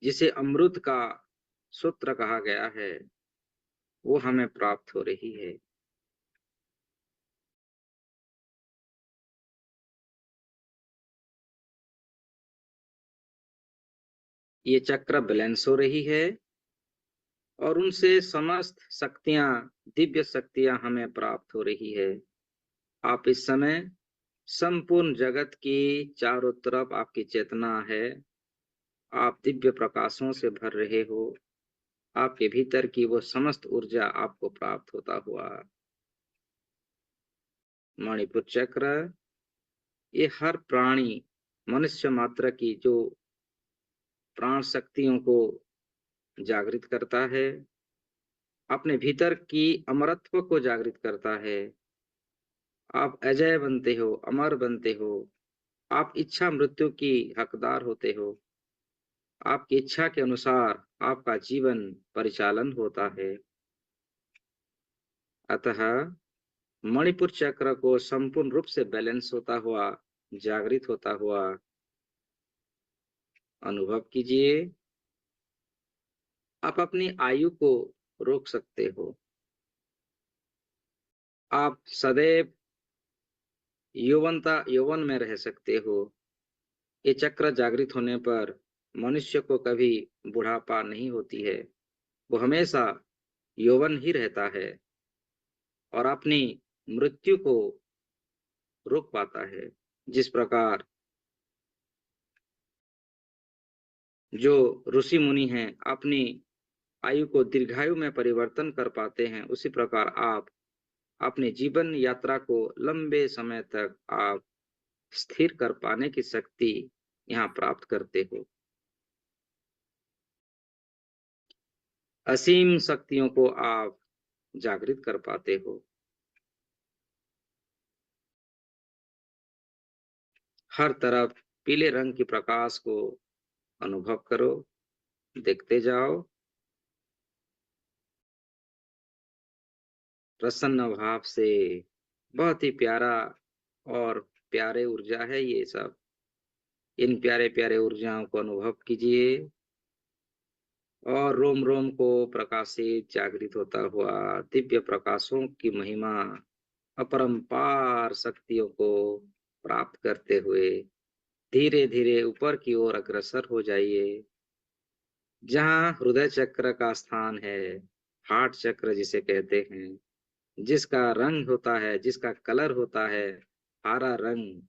जिसे अमृत का सूत्र कहा गया है, वो हमें प्राप्त हो रही है। ये चक्र बैलेंस हो रही है और उनसे समस्त शक्तियां, दिव्य शक्तियां हमें प्राप्त हो रही है। आप इस समय संपूर्ण जगत की चारों तरफ आपकी चेतना है। आप दिव्य प्रकाशों से भर रहे हो। आपके भीतर की वो समस्त ऊर्जा आपको प्राप्त होता हुआ। मणिपुर चक्र ये हर प्राणी, मनुष्य मात्र की जो प्राण शक्तियों को जागृत करता है, अपने भीतर की अमरत्व को जागृत करता है। आप अजय बनते हो, अमर बनते हो। आप इच्छा मृत्यु की हकदार होते हो। आपकी इच्छा के अनुसार आपका जीवन परिचालन होता है। अतः मणिपुर चक्र को संपूर्ण रूप से बैलेंस होता हुआ, जागृत होता हुआ अनुभव कीजिए। आप अपनी आयु को रोक सकते हो। आप सदैव यौवन में रह सकते हो। ये चक्र जागृत होने पर मनुष्य को कभी बुढ़ापा नहीं होती है। वो हमेशा यौवन ही रहता है और अपनी मृत्यु को रोक पाता है। जिस प्रकार जो ऋषि मुनि हैं अपनी आयु को दीर्घायु में परिवर्तन कर पाते हैं, उसी प्रकार आप अपने जीवन यात्रा को लंबे समय तक आप स्थिर कर पाने की शक्ति यहाँ प्राप्त करते हो। असीम शक्तियों को आप जागृत कर पाते हो। हर तरफ पीले रंग की प्रकाश को अनुभव करो, देखते जाओ। प्रसन्न भाव से, बहुत ही प्यारा और प्यारे ऊर्जा है ये सब। इन प्यारे प्यारे ऊर्जाओं को अनुभव कीजिए और रोम रोम को प्रकाशित, जागृत होता हुआ दिव्य प्रकाशों की महिमा, अपरंपार शक्तियों को प्राप्त करते हुए धीरे-धीरे ऊपर की ओर अग्रसर हो जाइए, जहाँ हृदय चक्र का स्थान है, हार्ट चक्र जिसे कहते हैं, जिसका रंग होता है, जिसका कलर होता है हरा रंग।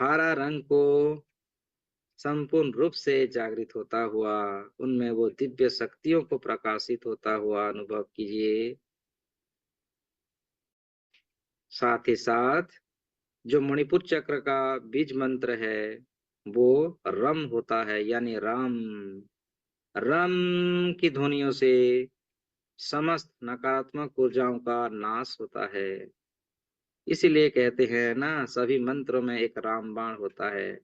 हरा रंग को संपूर्ण रूप से जागृत होता हुआ, उनमें वो दिव्य शक्तियों को प्रकाशित होता हुआ अनुभव कीजिए। साथ ही साथ जो मणिपुर चक्र का बीज मंत्र है, वो रम होता है, यानी राम। रम की ध्वनियों से समस्त नकारात्मक ऊर्जाओं का नाश होता है। इसीलिए कहते हैं ना, सभी मंत्रों में एक रामबाण होता है।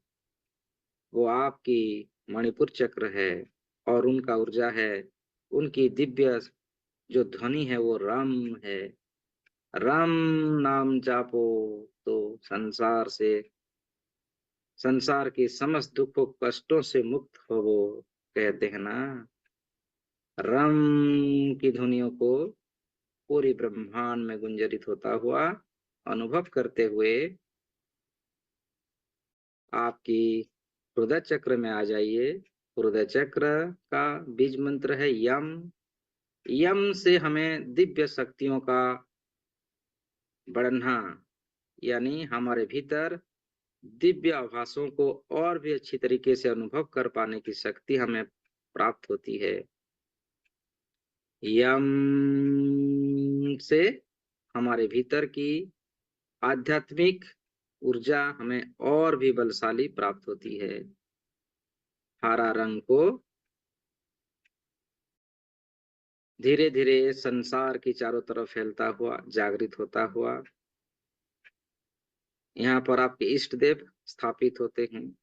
वो आपकी मणिपुर चक्र है और उनका ऊर्जा है, उनकी दिव्य जो ध्वनि है वो राम है। राम नाम जापो तो संसार के समस्त दुखों कष्टों से मुक्त होवो, कहते हैं ना। राम की ध्वनियों को पूरी ब्रह्मांड में गुंजरित होता हुआ अनुभव करते हुए आपकी हृदय चक्र में आ जाइए। हृदय चक्र का बीज मंत्र है यम। यम से हमें दिव्य शक्तियों का बढ़ना, यानी हमारे भीतर दिव्य आभासों को और भी अच्छी तरीके से अनुभव कर पाने की शक्ति हमें प्राप्त होती है। यम से हमारे भीतर की आध्यात्मिक ऊर्जा हमें और भी बलशाली प्राप्त होती है। हरा रंग को धीरे धीरे संसार की चारों तरफ फैलता हुआ, जागृत होता हुआ, यहाँ पर आपके इष्ट देव स्थापित होते हैं।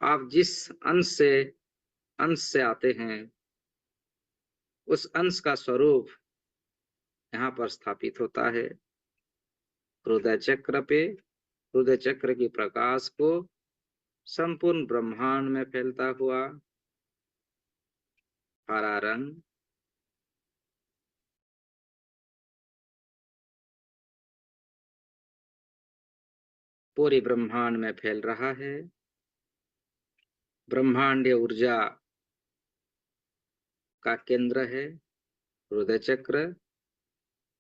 आप जिस अंश से आते हैं, उस अंश का स्वरूप यहाँ पर स्थापित होता है। हृदय चक्र पे हृदय चक्र की प्रकाश को संपूर्ण ब्रह्मांड में फैलता हुआ हरा रंग पूरे ब्रह्मांड में फैल रहा है। ब्रह्मांडीय ऊर्जा का केंद्र है हृदय चक्र,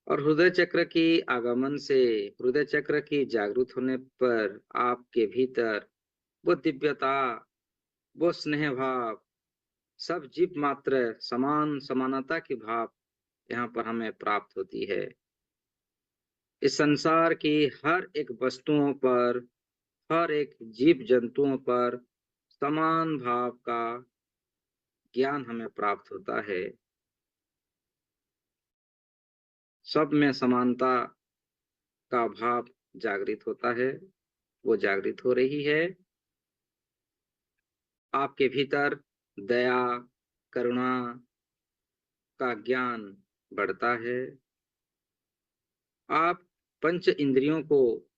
और हृदय चक्र की आगमन से, हृदय चक्र की जागृत होने पर आपके भीतर वो दिव्यता, वो स्नेह भाव, सब जीव मात्र समान समानता की भाव यहाँ पर हमें प्राप्त होती है। इस संसार की हर एक वस्तुओं पर, हर एक जीव जंतुओं पर समान भाव का ज्ञान हमें प्राप्त होता है। सब में समानता का भाव जागृत होता है, वो जागृत हो रही है। आपके भीतर दया, करुणा का ज्ञान बढ़ता है। आप पंच इंद्रियों को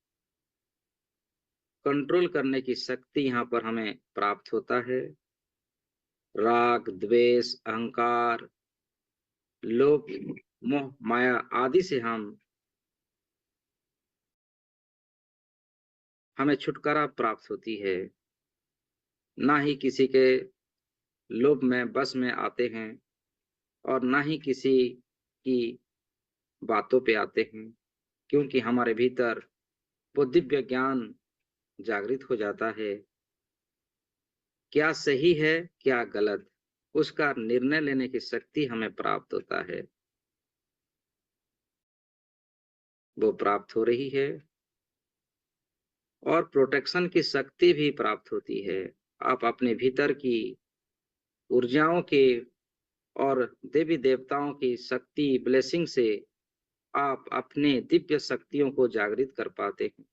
कंट्रोल करने की शक्ति यहाँ पर हमें प्राप्त होता है। राग, द्वेष, अहंकार, लोभ, मोह, माया आदि से हमें छुटकारा प्राप्त होती है। ना ही किसी के लोभ में बस में आते हैं और ना ही किसी की बातों पे आते हैं, क्योंकि हमारे भीतर वो दिव्य ज्ञान जागृत हो जाता है। क्या सही है, क्या गलत, उसका निर्णय लेने की शक्ति हमें प्राप्त होता है, वो प्राप्त हो रही है। और प्रोटेक्शन की शक्ति भी प्राप्त होती है। आप अपने भीतर की ऊर्जाओं के और देवी देवताओं की शक्ति, ब्लेसिंग से आप अपने दिव्य शक्तियों को जागृत कर पाते हैं।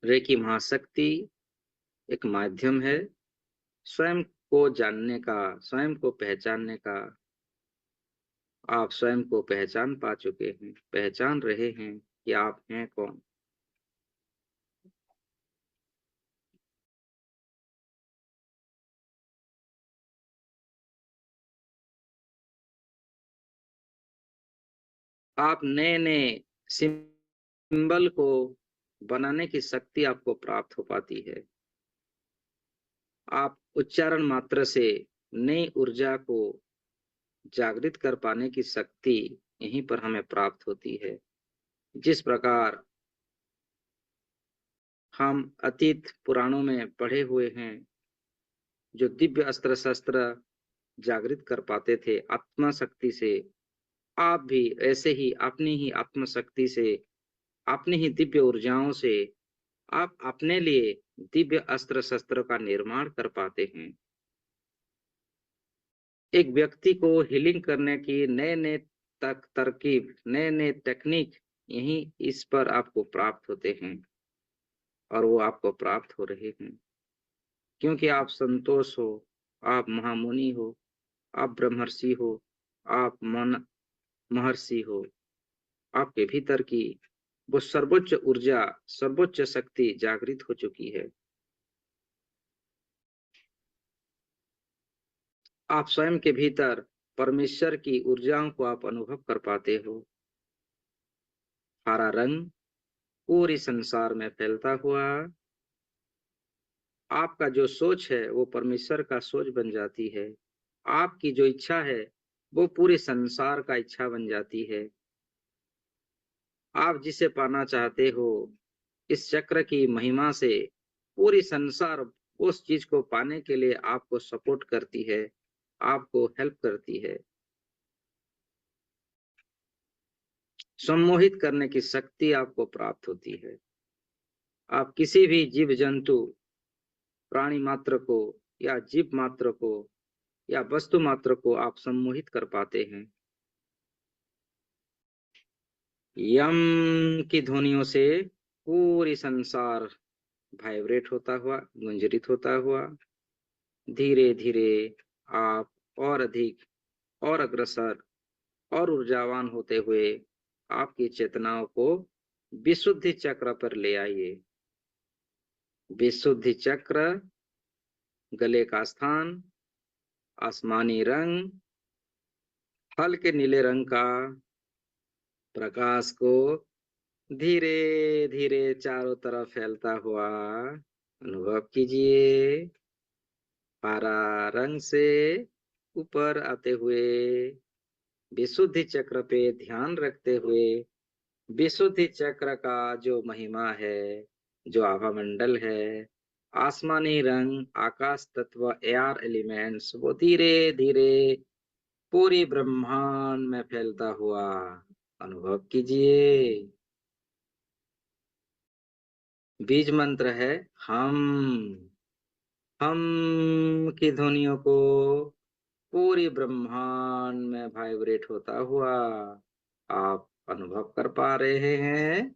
रेकी महाशक्ति एक माध्यम है स्वयं को जानने का, स्वयं को पहचानने का। आप स्वयं को पहचान पा चुके हैं, पहचान रहे हैं कि आप हैं कौन। आप नए नए सिंबल को बनाने की शक्ति आपको प्राप्त हो पाती है। आप उच्चारण मात्र से नई ऊर्जा को जागृत कर पाने की शक्ति यहीं पर हमें प्राप्त होती है। जिस प्रकार हम अतीत पुराणों में पढ़े हुए हैं, जो दिव्य अस्त्र शस्त्र जागृत कर पाते थे आत्मा शक्ति से, आप भी ऐसे ही अपनी ही आत्म शक्ति से, अपनी ही दिव्य ऊर्जाओं से आप अपने लिए दिव्य अस्त्र शस्त्र का निर्माण कर पाते हैं। एक व्यक्ति को हीलिंग करने की नए नए तरकीब, नए नए टेक्निक यही इस पर आपको प्राप्त होते हैं और वो आपको प्राप्त हो रहे हैं, क्योंकि आप संतोष हो, आप महामुनि हो, आप ब्रह्मर्षि हो, आप मन महर्षि हो। आपके भीतर की वो सर्वोच्च ऊर्जा, सर्वोच्च शक्ति जागृत हो चुकी है। आप स्वयं के भीतर परमेश्वर की ऊर्जाओं को आप अनुभव कर पाते हो। हरा रंग पूरे संसार में फैलता हुआ, आपका जो सोच है वो परमेश्वर का सोच बन जाती है। आपकी जो इच्छा है वो पूरे संसार का इच्छा बन जाती है। आप जिसे पाना चाहते हो, इस चक्र की महिमा से पूरी संसार उस चीज को पाने के लिए आपको सपोर्ट करती है, आपको हेल्प करती है। सम्मोहित करने की शक्ति आपको प्राप्त होती है। आप किसी भी जीव जंतु, प्राणी मात्र को या जीव मात्र को या वस्तु मात्र को आप सम्मोहित कर पाते हैं। यम की ध्वनियों से पूरी संसार वाइब्रेट होता हुआ, गुंजरित होता हुआ, धीरे धीरे आप और अधिक और अग्रसर और ऊर्जावान होते हुए आपकी चेतनाओं को विशुद्धि चक्र पर ले आइए। विशुद्धि चक्र, गले का स्थान, आसमानी रंग, हल्के नीले रंग का प्रकाश को धीरे धीरे चारों तरफ फैलता हुआ अनुभव कीजिए। हरा रंग से ऊपर आते हुए विशुद्धि चक्र पे ध्यान रखते हुए, विशुद्धि चक्र का जो महिमा है, जो आभा मंडल है, आसमानी रंग, आकाश तत्व, एयर एलिमेंट्स, वो धीरे धीरे पूरी ब्रह्मांड में फैलता हुआ अनुभव कीजिए। बीज मंत्र है हम की ध्वनियों को पूरी ब्रह्मांड में वाइब्रेट होता हुआ आप अनुभव कर पा रहे हैं।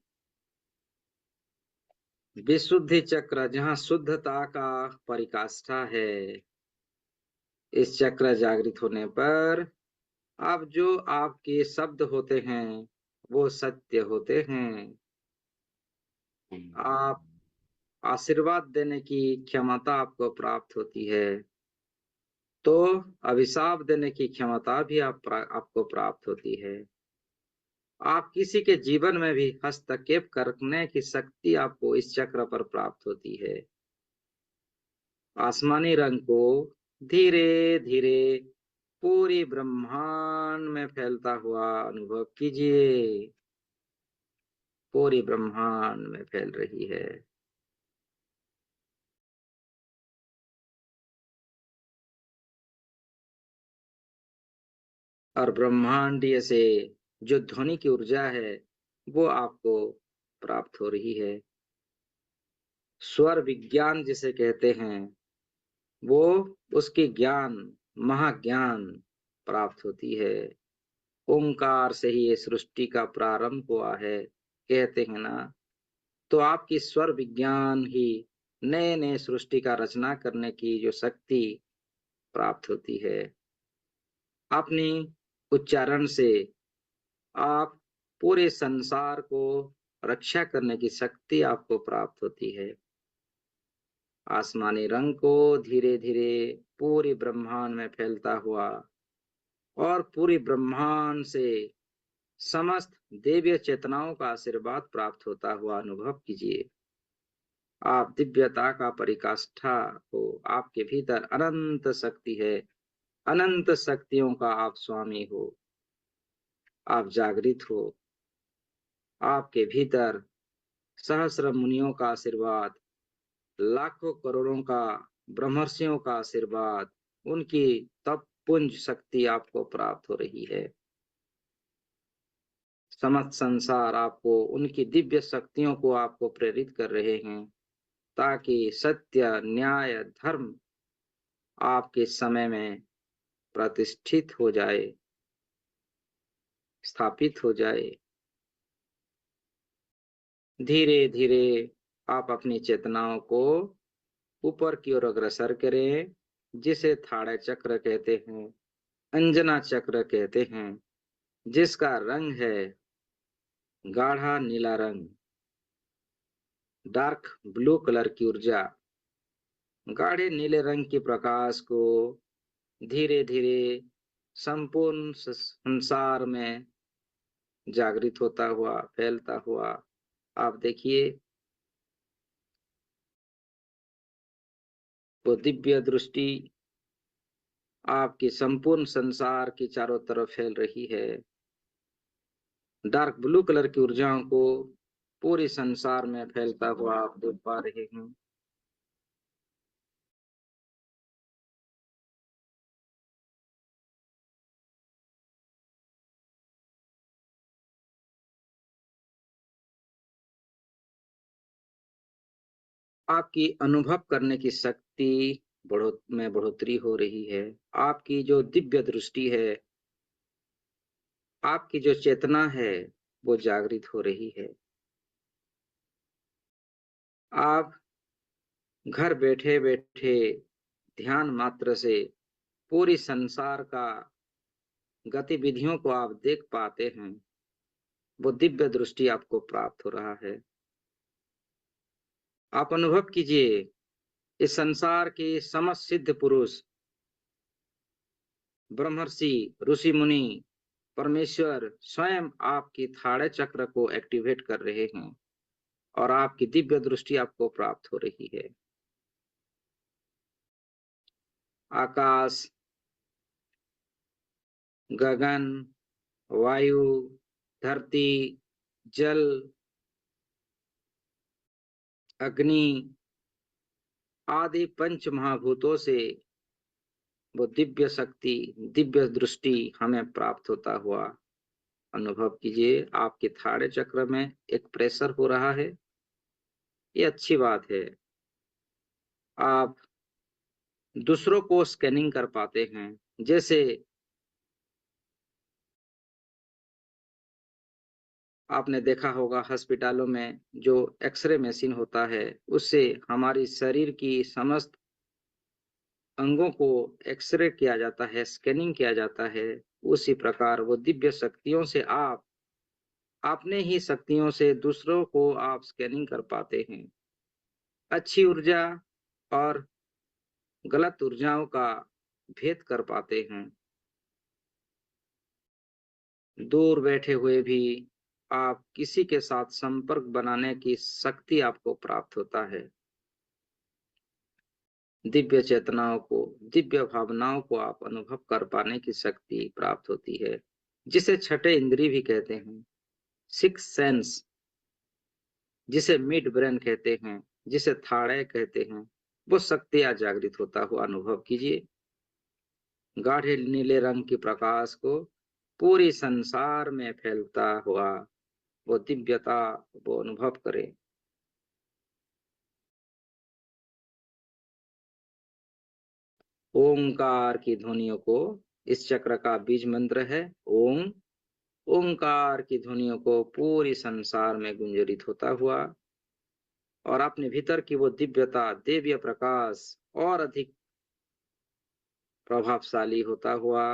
विशुद्धि चक्र, जहाँ शुद्धता का परिकाष्ठा है, इस चक्र जागृत होने पर अब जो आपके शब्द होते हैं वो सत्य होते हैं। आप आशीर्वाद देने की क्षमता आपको प्राप्त होती है, तो अभिशाप देने की क्षमता भी आपको प्राप्त होती है। आप किसी के जीवन में भी हस्तक्षेप करने की शक्ति आपको इस चक्र पर प्राप्त होती है। आसमानी रंग को धीरे धीरे पूरी ब्रह्मांड में फैलता हुआ अनुभव कीजिए। पूरी ब्रह्मांड में फैल रही है। और ब्रह्मांडीय से जो ध्वनि की ऊर्जा है वो आपको प्राप्त हो रही है। स्वर विज्ञान जिसे कहते हैं, वो उसकी ज्ञान, महाज्ञान प्राप्त होती है। ओंकार से ही ये सृष्टि का प्रारंभ हुआ है, कहते हैं ना। तो आपकी स्वर विज्ञान ही नए नए सृष्टि का रचना करने की जो शक्ति प्राप्त होती है। अपनी उच्चारण से आप पूरे संसार को रक्षा करने की शक्ति आपको प्राप्त होती है। आसमानी रंग को धीरे धीरे पूरी ब्रह्मांड में फैलता हुआ और पूरी ब्रह्मांड से समस्त दिव्य चेतनाओं का आशीर्वाद प्राप्त होता हुआ अनुभव कीजिए। आप दिव्यता का परिकाष्ठा हो, आपके भीतर अनंत शक्ति है, अनंत शक्तियों का आप स्वामी हो, आप जागृत हो। आपके भीतर सहस्र मुनियों का आशीर्वाद, लाखों करोड़ों का ब्रह्मर्षियों का आशीर्वाद, उनकी तप पुंज शक्ति आपको प्राप्त हो रही है। समस्त संसार आपको उनकी दिव्य शक्तियों को आपको प्रेरित कर रहे हैं, ताकि सत्य, न्याय, धर्म आपके समय में प्रतिष्ठित हो जाए, स्थापित हो जाए। धीरे धीरे आप अपनी चेतनाओं को ऊपर की ओर अग्रसर करें, जिसे थाड़े चक्र कहते हैं, अंजना चक्र कहते हैं, जिसका रंग है गाढ़ा नीला रंग, डार्क ब्लू कलर की ऊर्जा। गाढ़े नीले रंग के प्रकाश को धीरे धीरे संपूर्ण संसार में जागृत होता हुआ, फैलता हुआ आप देखिए। वो दिव्य दृष्टि आपकी संपूर्ण संसार के चारों तरफ फैल रही है। डार्क ब्लू कलर की ऊर्जाओं को पूरे संसार में फैलता हुआ आप देख पा रहे हैं। आपकी अनुभव करने की शक्ति में बढ़ोतरी हो रही है। आपकी जो दिव्य दृष्टि है, आपकी जो चेतना है, वो जागृत हो रही है। आप घर बैठे बैठे ध्यान मात्र से पूरी संसार का गतिविधियों को आप देख पाते हैं। वो दिव्य दृष्टि आपको प्राप्त हो रहा है। आप अनुभव कीजिए, इस संसार के समस्त सिद्ध पुरुष, ब्रह्मर्षि, ऋषि मुनि, परमेश्वर स्वयं आपकी थाड़े चक्र को एक्टिवेट कर रहे हैं और आपकी दिव्य दृष्टि आपको प्राप्त हो रही है। आकाश, गगन, वायु, धरती, जल, अग्नि आदि पंच महाभूतों से वो दिव्य शक्ति, दिव्य दृष्टि हमें प्राप्त होता हुआ अनुभव कीजिए। आपके थाड़े चक्र में एक प्रेशर हो रहा है, ये अच्छी बात है। आप दूसरों को स्कैनिंग कर पाते हैं। जैसे आपने देखा होगा अस्पतालों में जो एक्सरे मशीन होता है, उससे हमारी शरीर की समस्त अंगों को एक्सरे किया जाता है, स्कैनिंग किया जाता है। उसी प्रकार वो दिव्य शक्तियों से आप अपने ही शक्तियों से दूसरों को आप स्कैनिंग कर पाते हैं। अच्छी ऊर्जा और गलत ऊर्जाओं का भेद कर पाते हैं। दूर बैठे हुए भी आप किसी के साथ संपर्क बनाने की शक्ति आपको प्राप्त होता है। दिव्य चेतनाओं को, दिव्य भावनाओं को आप अनुभव कर पाने की शक्ति प्राप्त होती है, जिसे छठे इंद्रिय भी कहते हैं, सिक्स सेंस, जिसे मिड ब्रेन कहते हैं, जिसे थाड़े कहते हैं। वो शक्ति आज जागृत होता हुआ अनुभव कीजिए। गाढ़े नीले रंग के प्रकाश को पूरे संसार में फैलता हुआ वो दिव्यता वो अनुभव करें। ओंकार की ध्वनियों को, इस चक्र का बीज मंत्र है ओम। ओंकार की ध्वनियों को पूरी संसार में गुंजरित होता हुआ और अपने भीतर की वो दिव्यता, दिव्य प्रकाश और अधिक प्रभावशाली होता हुआ,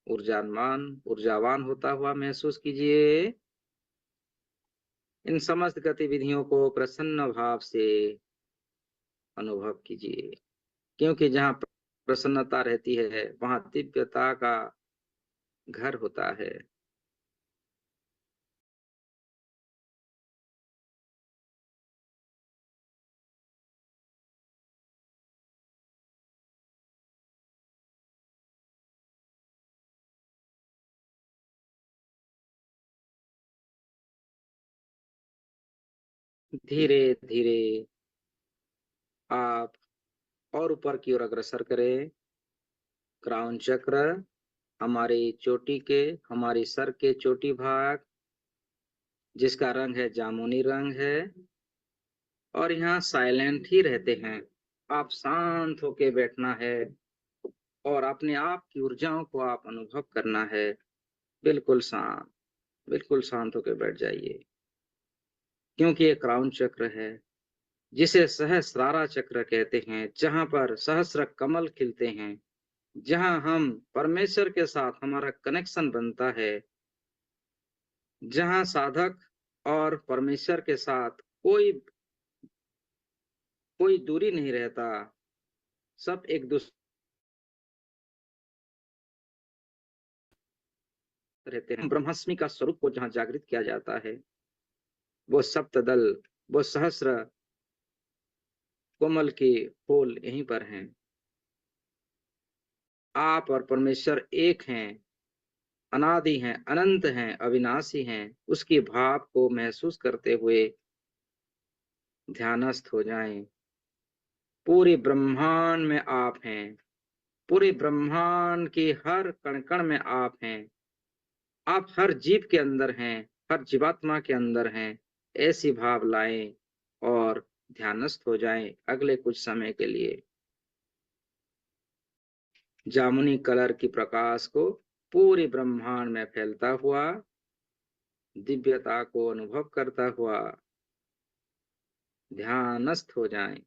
ऊर्जावान होता हुआ महसूस कीजिए। इन समस्त गतिविधियों को प्रसन्न भाव से अनुभव कीजिए, क्योंकि जहाँ प्रसन्नता रहती है, वहाँ दिव्यता का घर होता है। धीरे धीरे आप और ऊपर की ओर अग्रसर करें। क्राउन चक्र हमारी चोटी के, हमारी सर के चोटी भाग, जिसका रंग है जामुनी रंग है, और यहाँ साइलेंट ही रहते हैं। आप शांत होके बैठना है और अपने आप की ऊर्जाओं को आप अनुभव करना है। बिल्कुल शांत, बिल्कुल शांत होके बैठ जाइए, क्योंकि ये क्राउन चक्र है, जिसे सहस्रारा चक्र कहते हैं, जहां पर सहस्र कमल खिलते हैं, जहां हम परमेश्वर के साथ हमारा कनेक्शन बनता है, जहां साधक और परमेश्वर के साथ कोई कोई दूरी नहीं रहता, सब एक दूसरे रहते हैं। ब्रह्मास्मि का स्वरूप को जहां जागृत किया जाता है, वो सप्तदल, वो सहस्र कोमल के फूल यहीं पर हैं। आप और परमेश्वर एक हैं, अनादि हैं, अनंत हैं, अविनाशी हैं। उसकी भाव को महसूस करते हुए ध्यानस्थ हो जाएं। पूरे ब्रह्मांड में आप हैं, पूरे ब्रह्मांड के हर कण कण में आप हैं। आप हर जीव के अंदर हैं, हर जीवात्मा के अंदर हैं। ऐसी भाव लाएं और ध्यानस्थ हो जाएं अगले कुछ समय के लिए। जामुनी कलर की प्रकाश को पूरे ब्रह्मांड में फैलता हुआ, दिव्यता को अनुभव करता हुआ ध्यानस्थ हो जाएं।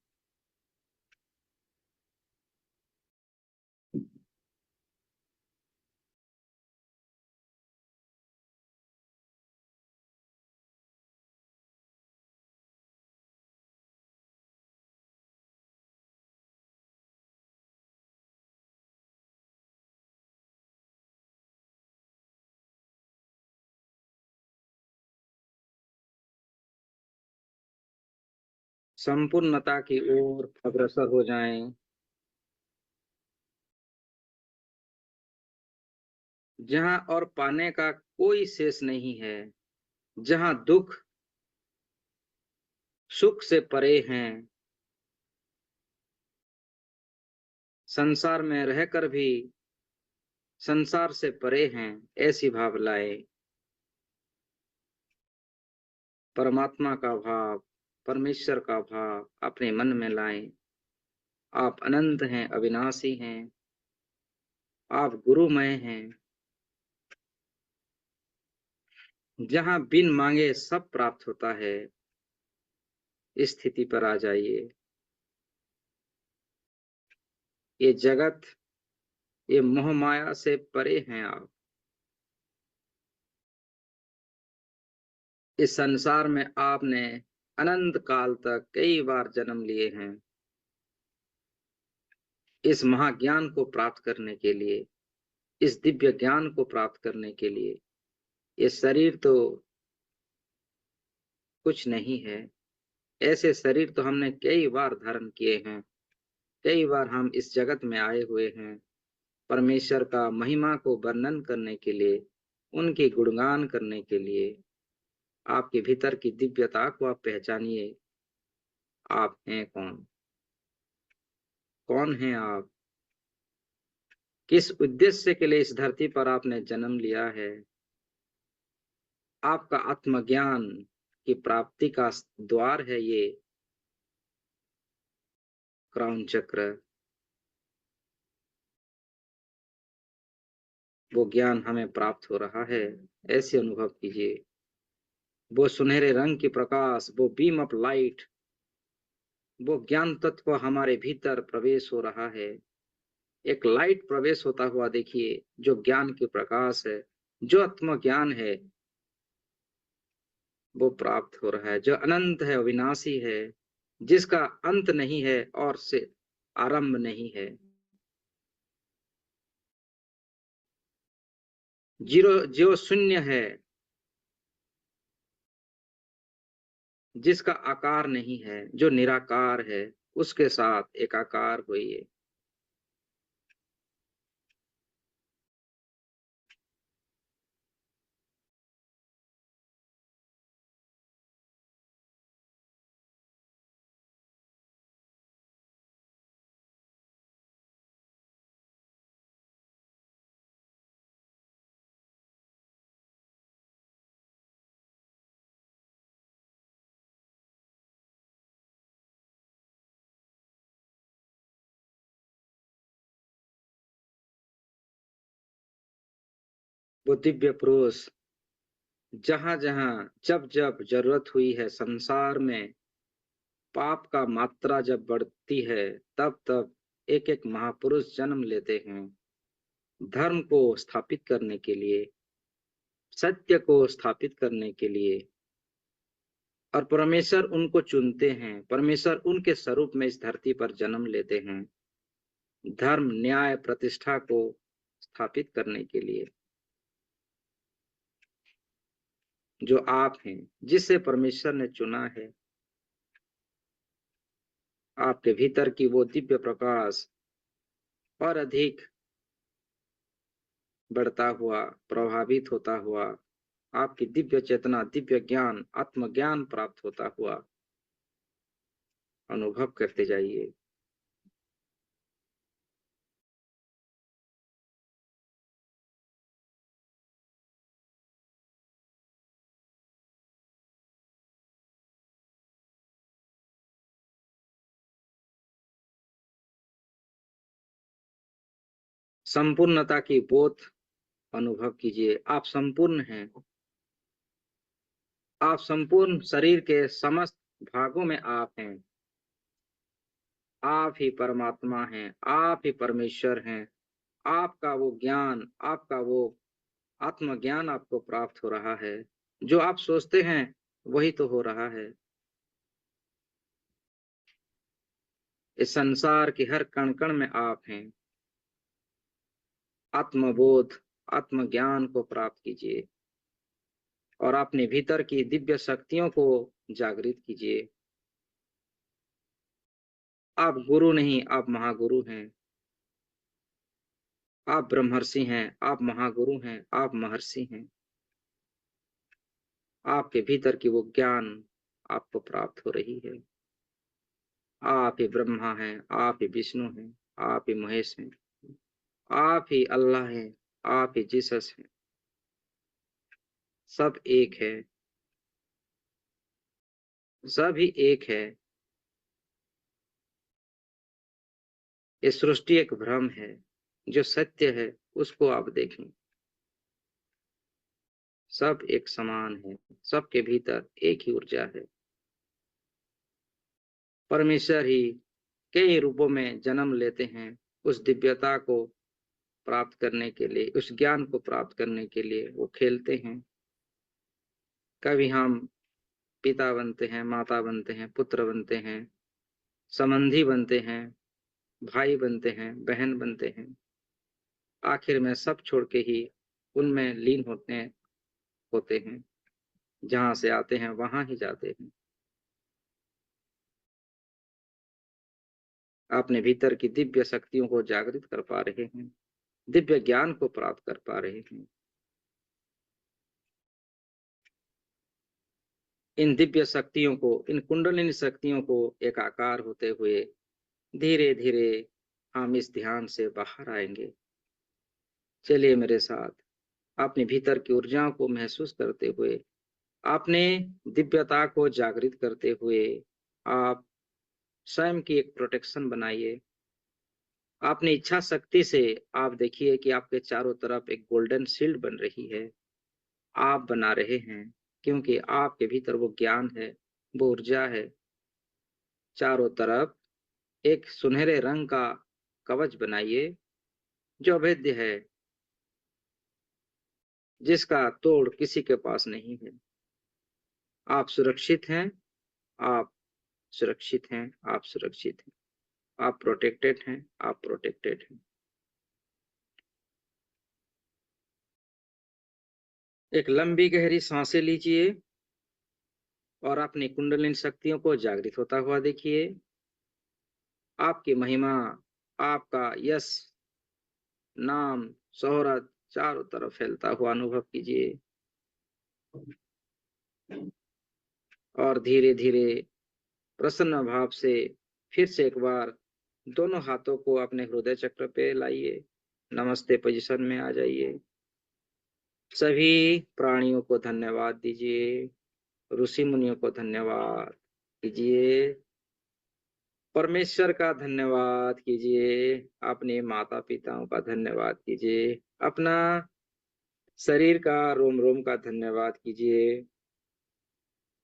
संपूर्णता की ओर अग्रसर हो जाएं, जहां और पाने का कोई शेष नहीं है, जहां दुख सुख से परे हैं, संसार में रहकर भी संसार से परे हैं। ऐसी भाव लाए। परमात्मा का भाव, परमेश्वर का भाव अपने मन में लाएं। आप अनंत हैं, अविनाशी हैं, आप गुरुमय हैं। जहां बिन मांगे सब प्राप्त होता है, इस स्थिति पर आ जाइए। ये जगत, ये मोह माया से परे हैं आप। इस संसार में आपने अनंत काल तक कई बार जन्म लिए हैं, इस महाज्ञान को प्राप्त करने के लिए, इस दिव्य ज्ञान को प्राप्त करने के लिए। ये शरीर तो कुछ नहीं है। ऐसे शरीर तो हमने कई बार धारण किए हैं, कई बार हम इस जगत में आए हुए हैं परमेश्वर का महिमा को वर्णन करने के लिए, उनके गुणगान करने के लिए। आपके भीतर की दिव्यता को आप पहचानिए। आप हैं कौन? कौन हैं आप? किस उद्देश्य के लिए इस धरती पर आपने जन्म लिया है? आपका आत्मज्ञान की प्राप्ति का द्वार है ये क्राउन चक्र। वो ज्ञान हमें प्राप्त हो रहा है, ऐसे अनुभव कीजिए। वो सुनहरे रंग की प्रकाश, वो बीम ऑफ लाइट, वो ज्ञान तत्व हमारे भीतर प्रवेश हो रहा है। एक लाइट प्रवेश होता हुआ देखिए, जो ज्ञान की प्रकाश है, जो आत्म ज्ञान है, वो प्राप्त हो रहा है, जो अनंत है, अविनाशी है, जिसका अंत नहीं है और से आरंभ नहीं है। जीरो, जो शून्य है, जिसका आकार नहीं है, जो निराकार है, उसके साथ एकाकार होइए। वो दिव्य पुरुष जहां जहां जब जब जरूरत हुई है संसार में, पाप का मात्रा जब बढ़ती है, तब तब एक एक महापुरुष जन्म लेते हैं धर्म को स्थापित करने के लिए, सत्य को स्थापित करने के लिए। और परमेश्वर उनको चुनते हैं, परमेश्वर उनके स्वरूप में इस धरती पर जन्म लेते हैं धर्म न्याय प्रतिष्ठा को स्थापित करने के लिए। जो आप हैं, जिसे परमेश्वर ने चुना है, आपके भीतर की वो दिव्य प्रकाश और अधिक बढ़ता हुआ, प्रभावित होता हुआ, आपकी दिव्य चेतना, दिव्य ज्ञान, आत्मज्ञान प्राप्त होता हुआ अनुभव करते जाइए। संपूर्णता की बोध अनुभव कीजिए। आप संपूर्ण हैं। आप संपूर्ण शरीर के समस्त भागों में आप हैं। आप ही परमात्मा हैं, आप ही परमेश्वर हैं। आपका वो ज्ञान, आपका वो आत्मज्ञान आपको प्राप्त हो रहा है। जो आप सोचते हैं वही तो हो रहा है। इस संसार के हर कण कण में आप हैं। आत्मबोध, आत्मज्ञान को प्राप्त कीजिए और अपने भीतर की दिव्य शक्तियों को जागृत कीजिए। आप गुरु नहीं, आप महागुरु हैं। आप ब्रह्मर्षि हैं, आप महागुरु हैं, आप महर्षि हैं। आपके भीतर की वो ज्ञान आपको प्राप्त हो रही है। आप ही ब्रह्मा हैं, आप ही विष्णु हैं, आप ही महेश हैं, आप ही अल्लाह हैं, आप ही जीसस हैं। सब एक है, सब ही एक है। ये सृष्टि एक भ्रम है। जो सत्य है उसको आप देखें। सब एक समान है, सबके भीतर एक ही ऊर्जा है। परमेश्वर ही कई रूपों में जन्म लेते हैं उस दिव्यता को प्राप्त करने के लिए, उस ज्ञान को प्राप्त करने के लिए वो खेलते हैं। कभी हम पिता बनते हैं, माता बनते हैं, पुत्र बनते हैं, संबंधी बनते हैं, भाई बनते हैं, बहन बनते हैं। आखिर में सब छोड़ के ही उनमें लीन होते हैं। जहां से आते हैं वहां ही जाते हैं। अपने भीतर की दिव्य शक्तियों को जागृत कर पा रहे हैं, दिव्य ज्ञान को प्राप्त कर पा रहे हैं। इन दिव्य शक्तियों को, इन कुंडलिनी शक्तियों को एकाकार होते हुए धीरे धीरे हम इस ध्यान से बाहर आएंगे। चलिए मेरे साथ, अपने भीतर की ऊर्जाओं को महसूस करते हुए, अपने दिव्यता को जागृत करते हुए आप स्वयं की एक प्रोटेक्शन बनाइए। अपनी इच्छा शक्ति से आप देखिए कि आपके चारों तरफ एक गोल्डन शील्ड बन रही है। आप बना रहे हैं क्योंकि आपके भीतर वो ज्ञान है, वो ऊर्जा है। चारों तरफ एक सुनहरे रंग का कवच बनाइए जो अभेद्य है, जिसका तोड़ किसी के पास नहीं है। आप सुरक्षित हैं, आप सुरक्षित हैं, आप सुरक्षित हैं। आप प्रोटेक्टेड हैं, आप प्रोटेक्टेड हैं। एक लंबी गहरी सांसें लीजिए और अपनी कुंडलिनी शक्तियों को जागृत होता हुआ देखिए। आपकी महिमा, आपका यश, नाम, शोहरत चारों तरफ फैलता हुआ अनुभव कीजिए। और धीरे धीरे प्रसन्न भाव से फिर से एक बार दोनों हाथों को अपने हृदय चक्र पे लाइए। नमस्ते पोजीशन में आ जाइए। सभी प्राणियों को धन्यवाद दीजिए, ऋषि मुनियों को धन्यवाद कीजिए, परमेश्वर का धन्यवाद कीजिए, अपने माता पिताओं का धन्यवाद कीजिए, अपना शरीर का रोम रोम का धन्यवाद कीजिए।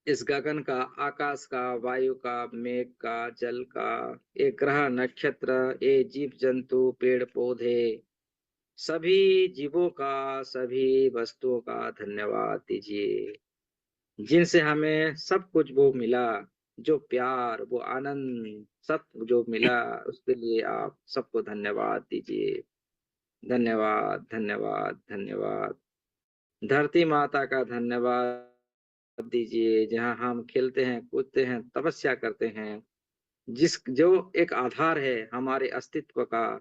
इस गगन का, आकाश का, वायु का, मेघ का, जल का, ये ग्रह नक्षत्र, ये जीव जंतु, पेड़ पौधे, सभी जीवों का, सभी वस्तुओं का धन्यवाद दीजिए, जिनसे हमें सब कुछ वो मिला, जो प्यार, वो आनंद, सब जो मिला, उसके लिए आप सबको धन्यवाद दीजिए। धन्यवाद, धन्यवाद, धन्यवाद। धरती माता का धन्यवाद दीजिए, जहाँ हम खेलते हैं, कूदते हैं, तपस्या करते हैं, जिस जो एक आधार है हमारे अस्तित्व का,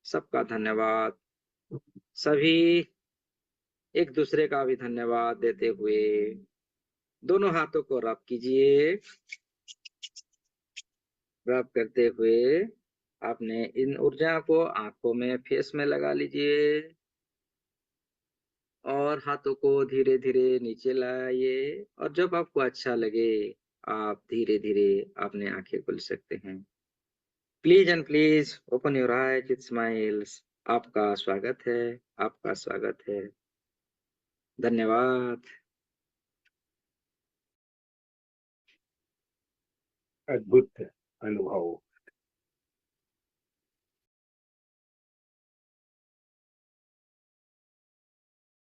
सबका धन्यवाद। सभी एक दूसरे का भी धन्यवाद देते हुए दोनों हाथों को रब कीजिए। रब करते हुए आपने इन ऊर्जा को आंखों में, फेस में लगा लीजिए और हाथों को धीरे धीरे नीचे लाइए, और जब आपको अच्छा लगे आप धीरे धीरे अपने आंखें खोल सकते हैं। Please and please open your eyes with smiles. आपका स्वागत है, आपका स्वागत है। धन्यवाद। अद्भुत अनुभव।